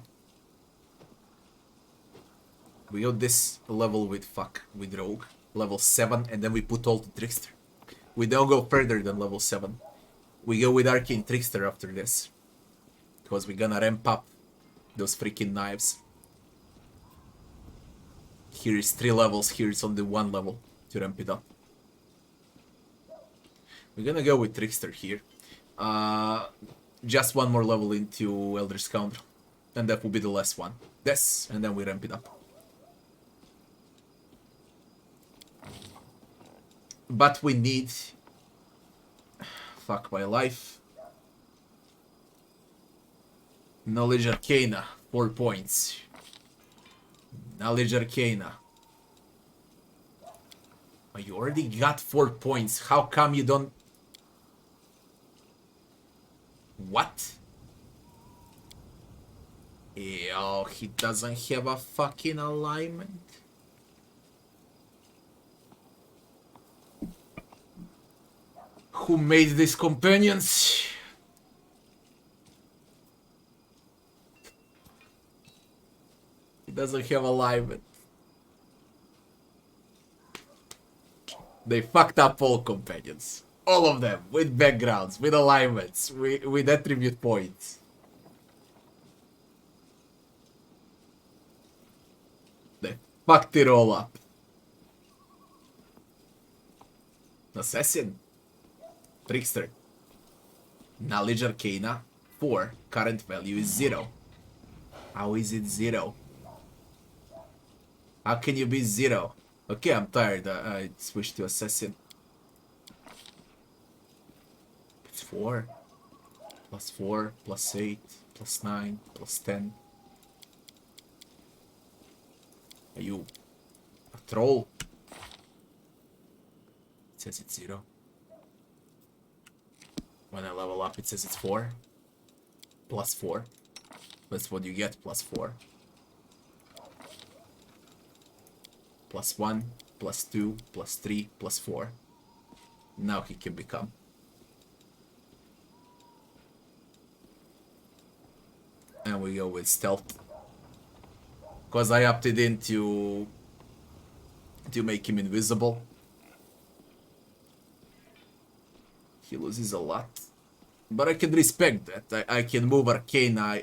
We go this level with Rogue, level 7, and then we put all the Trickster. We don't go further than level 7. We go with Arcane Trickster after this, because we're gonna ramp up those freaking knives. Here is 3 levels, here is only 1 level to ramp it up. We're gonna go with Trickster here. Just 1 more level into Eldritch Scoundrel. And that will be the last one. This, and then we ramp it up. But we need... Fuck my life. Knowledge Arcana, 4 points. Knowledge Arcana. Oh, you already got 4 points. How come you don't... What? Yo, he doesn't have a fucking alignment. Who made these companions? He doesn't have alignment. They fucked up all companions. All of them, with backgrounds, with alignments, with attribute points. They fucked it all up. Assassin. Trickster. Knowledge Arcana, 4. Current value is 0. How is it 0? How can you be 0? Okay, I'm tired. I switched to Assassin. It's 4. Plus 4, plus 8, plus 9, plus 10. Are you a troll? It says it's 0. When I level up, it says it's 4. Plus 4. That's what you get, plus 4. Plus 1, plus 2, plus 3, plus 4. Now he can become. And we go with Stealth. Because I opted in to make him invisible. He loses a lot. But I can respect that. I can move Arcana.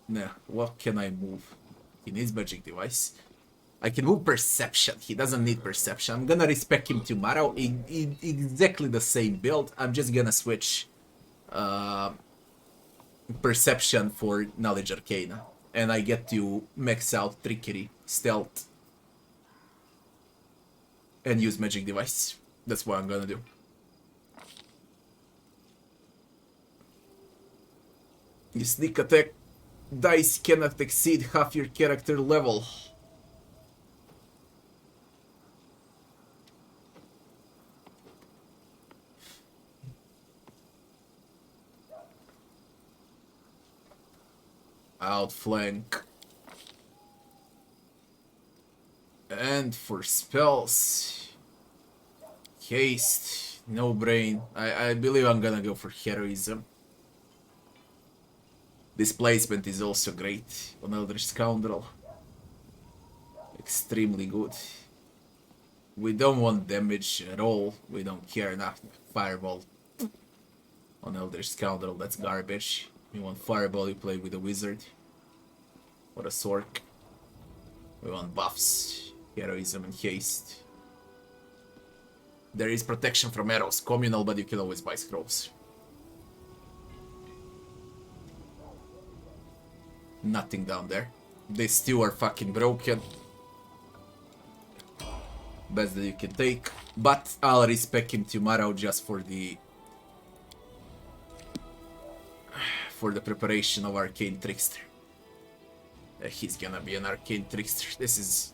Nah, what can I move? He needs Magic Device. I can move Perception. He doesn't need Perception. I'm gonna respect him tomorrow. In exactly the same build. I'm just gonna switch Perception for Knowledge Arcana. And I get to max out Trickery, Stealth, and use Magic Device. That's what I'm gonna do. Your sneak attack dice cannot exceed half your character level. Outflank. And for spells, haste, no brain. I believe I'm gonna go for heroism. Displacement is also great on Eldritch Scoundrel. Extremely good. We don't want damage at all. We don't care enough. Fireball on Eldritch Scoundrel, that's garbage. We want Fireball, you play with a wizard. Or a sword. We want buffs. Heroism and haste. There is protection from arrows. Communal, but you can always buy scrolls. Nothing down there. These two are fucking broken. Best that you can take. But I'll respec him tomorrow just for the preparation of Arcane Trickster. He's gonna be an Arcane Trickster. This is...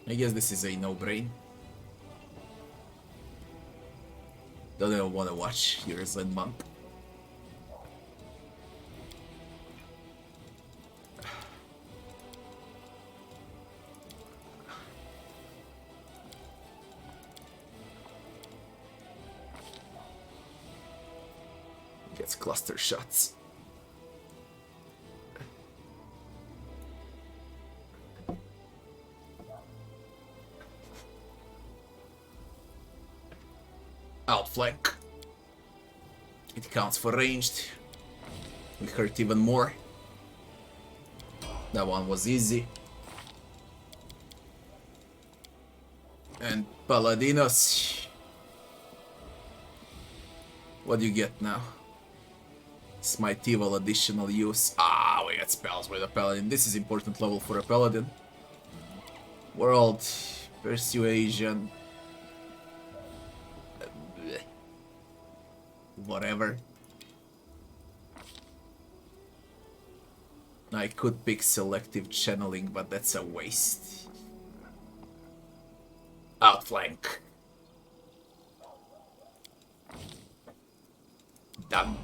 I guess this is a no-brain. Don't even want to watch Heroes and Monk. Gets cluster shots. Outflank. It counts for ranged. We hurt even more. That one was easy. And Paladinos. What do you get now? Smite Evil additional use. Ah, we get spells with a paladin. This is important level for a paladin. World. Persuasion. Whatever. I could pick selective channeling, but that's a waste. Outflank. Done.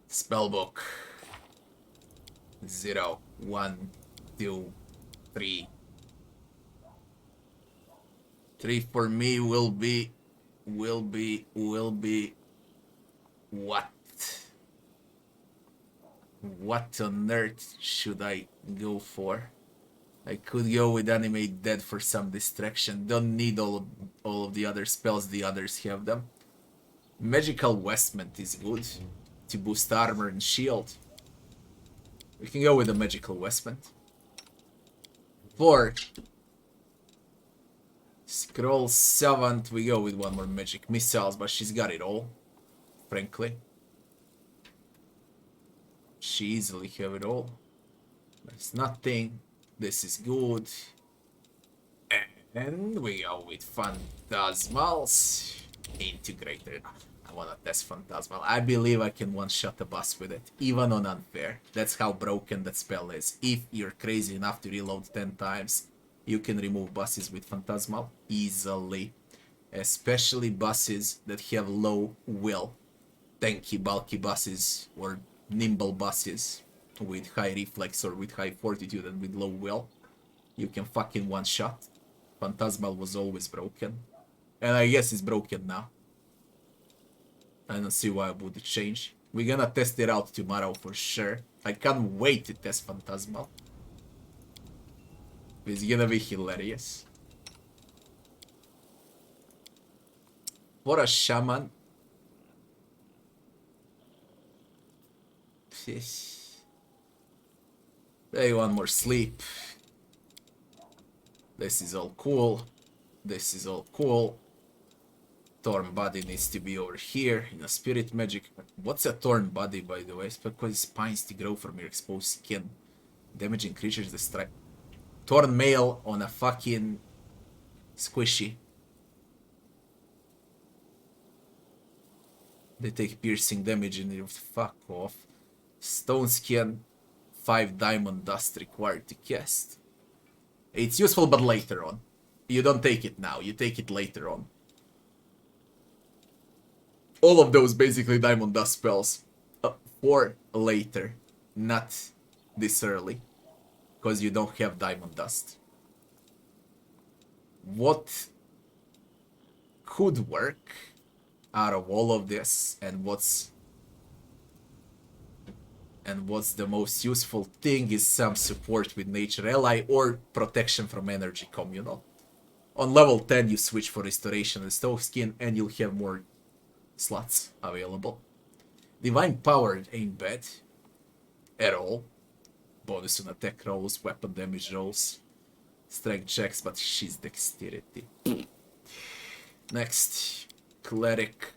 Spellbook. 0, 1, 2, 3. 3 for me will be what? What on earth should I go for? I could go with Animate Dead for some distraction. Don't need all of the other spells, the others have them. Magical Vestment is good to boost armor and shield. We can go with the Magical Vestment. 4. Scroll 7th, we go with one more magic missiles, but she's got it all, frankly. She easily have it all. There's nothing. This is good. And we go with Phantasmals. Integrated. I wanna test Phantasmal. I believe I can one-shot a boss with it, even on unfair. That's how broken that spell is. If you're crazy enough to reload 10 times, you can remove bosses with Phantasmal easily. Especially bosses that have low will. Tanky, bulky bosses or nimble bosses with high reflex or with high fortitude and with low will. You can fucking one-shot. Phantasmal was always broken. And I guess it's broken now. I don't see why I would change. We're gonna test it out tomorrow for sure. I can't wait to test Phantasmal. It's gonna be hilarious. For a Shaman. They want more sleep. This is all cool. This is all cool. Torn body needs to be over here in a spirit magic. What's a torn body, by the way? It's because spines to grow from your exposed skin. Damaging creatures that strike. Torn mail on a fucking squishy. They take piercing damage and you fuck off. Stone skin, 5 diamond dust required to cast. It's useful, but later on. You don't take it now, you take it later on. All of those basically diamond dust spells for later. not this early, because you don't have diamond dust. What could work out of all of this, and what's the most useful thing is some support with Nature Ally or protection from Energy Communal. On level 10 you switch for Restoration and Stove Skin and you'll have more slots available. Divine Power ain't bad at all. Bonus on attack rolls, weapon damage rolls, strength checks, but she's dexterity. Next, Cleric.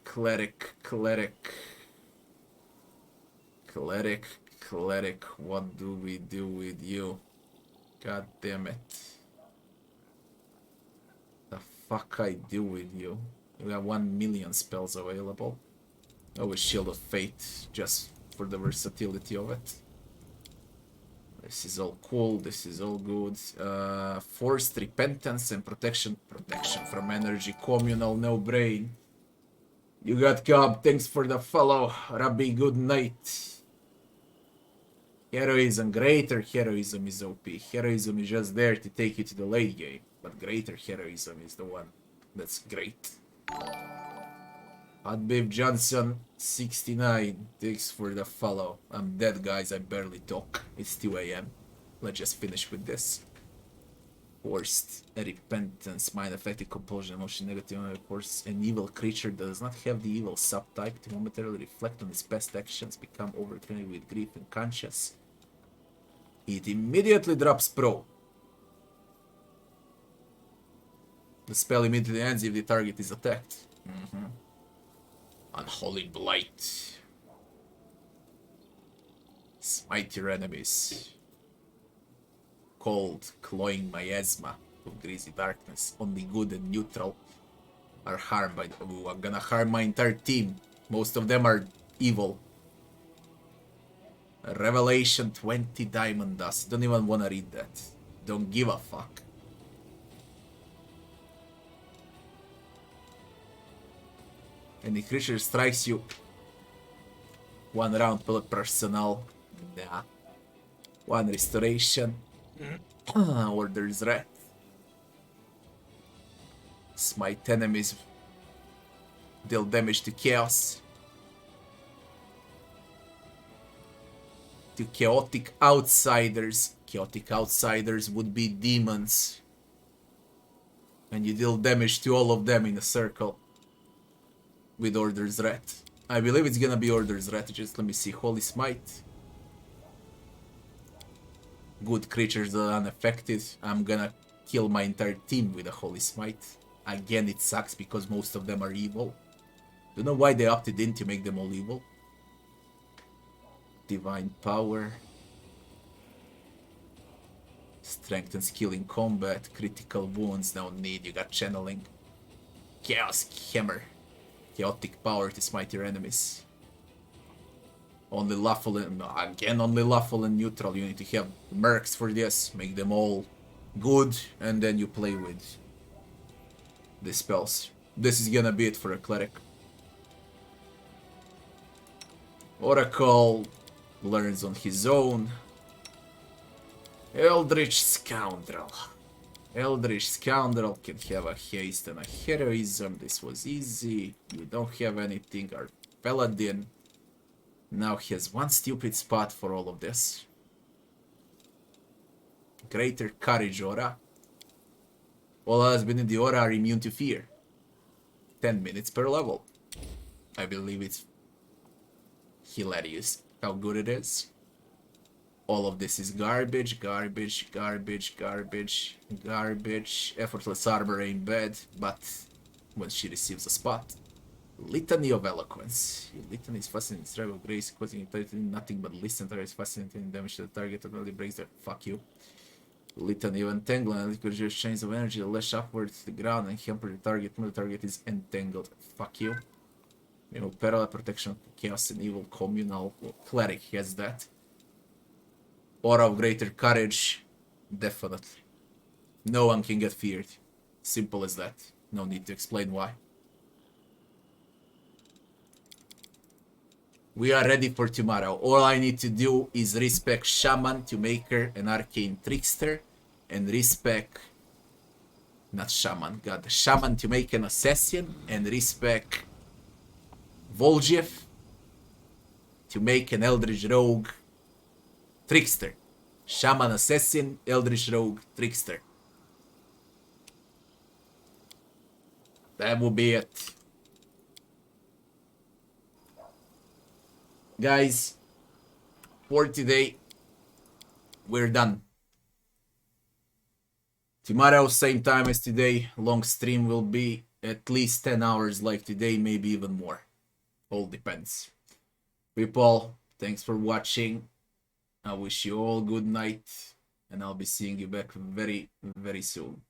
What do we do with you? God damn it. The fuck I do with you? You got 1 million spells available. Oh, a Shield of Fate, just for the versatility of it. This is all cool, this is all good. Forced Repentance and Protection. Protection from Energy Communal, no brain. You got Cobb, thanks for the follow. Rabbi, good night. Heroism, greater heroism is OP. Heroism is just there to take you to the late game. But greater heroism is the one that's great. Hotbabe Johnson, 69. Thanks for the follow. I'm dead, guys. I barely talk. It's 2 AM. Let's just finish with this. Forced Repentance, mind affected compulsion, emotion negative, of course. An evil creature that does not have the evil subtype to momentarily reflect on its past actions, become overcome with grief and conscience. It immediately drops Pro. The spell immediately ends if the target is attacked. Unholy Blight. Smite your enemies. Cold, cloying miasma of greasy darkness. Only good and neutral are harmed by the... Ooh, I'm gonna harm my entire team. Most of them are evil. Revelation 20 diamond dust. Don't even wanna read that. Don't give a fuck. Any creature strikes you. 1 round per personnel. Nah. 1 restoration. Orders Wrath. Smite enemies. Deal damage to chaos. To chaotic outsiders. Chaotic outsiders would be demons. And you deal damage to all of them in a circle. With Orders Wrath. I believe it's gonna be Orders Wrath. Just let me see. Holy Smite. Good creatures that are unaffected. I'm gonna kill my entire team with a Holy Smite. Again, it sucks because most of them are evil. Don't know why they opted in to make them all evil. Divine Power. Strength and skill in combat. Critical wounds, no need. You got channeling. Chaos Hammer. Chaotic power to smite your enemies. Only lawful and... Again, only lawful and neutral. You need to have mercs for this. Make them all good. And then you play with the spells. This is gonna be it for a Cleric. Oracle learns on his own. Eldritch Scoundrel. Eldritch Scoundrel can have a haste and a heroism. This was easy. You don't have anything. Our Paladin now has 1 stupid spot for all of this. Greater Courage Aura. All that has been in the aura are immune to fear. 10 minutes per level. I believe it's hilarious how good it is. All of this is garbage, garbage, garbage, garbage, garbage. Effortless armor ain't bad, but when she receives a spot. Litany of Eloquence. Your litany is fascinating, strive of grace, causing nothing but listen to is fascinating damage to the target and really breaks the fuck you. Litany of Entanglement, because your chains of energy lash upward to the ground and hamper the target when the target is entangled. Fuck you. You know, parallel protection, chaos and evil, communal. Well, Cleric has that. Aura of Greater Courage, definitely. No one can get feared. Simple as that. No need to explain why. We are ready for tomorrow. All I need to do is respec Shaman to make her an arcane trickster, and respec... not Shaman, god. Shaman to make an assassin, and respec Voljev to make an Eldritch Rogue trickster. Shaman assassin, Eldritch Rogue trickster. That will be it. Guys, for today, we're done. Tomorrow, same time as today, long stream will be at least 10 hours like today, maybe even more. All depends. People, thanks for watching. I wish you all good night, and I'll be seeing you back very, very soon.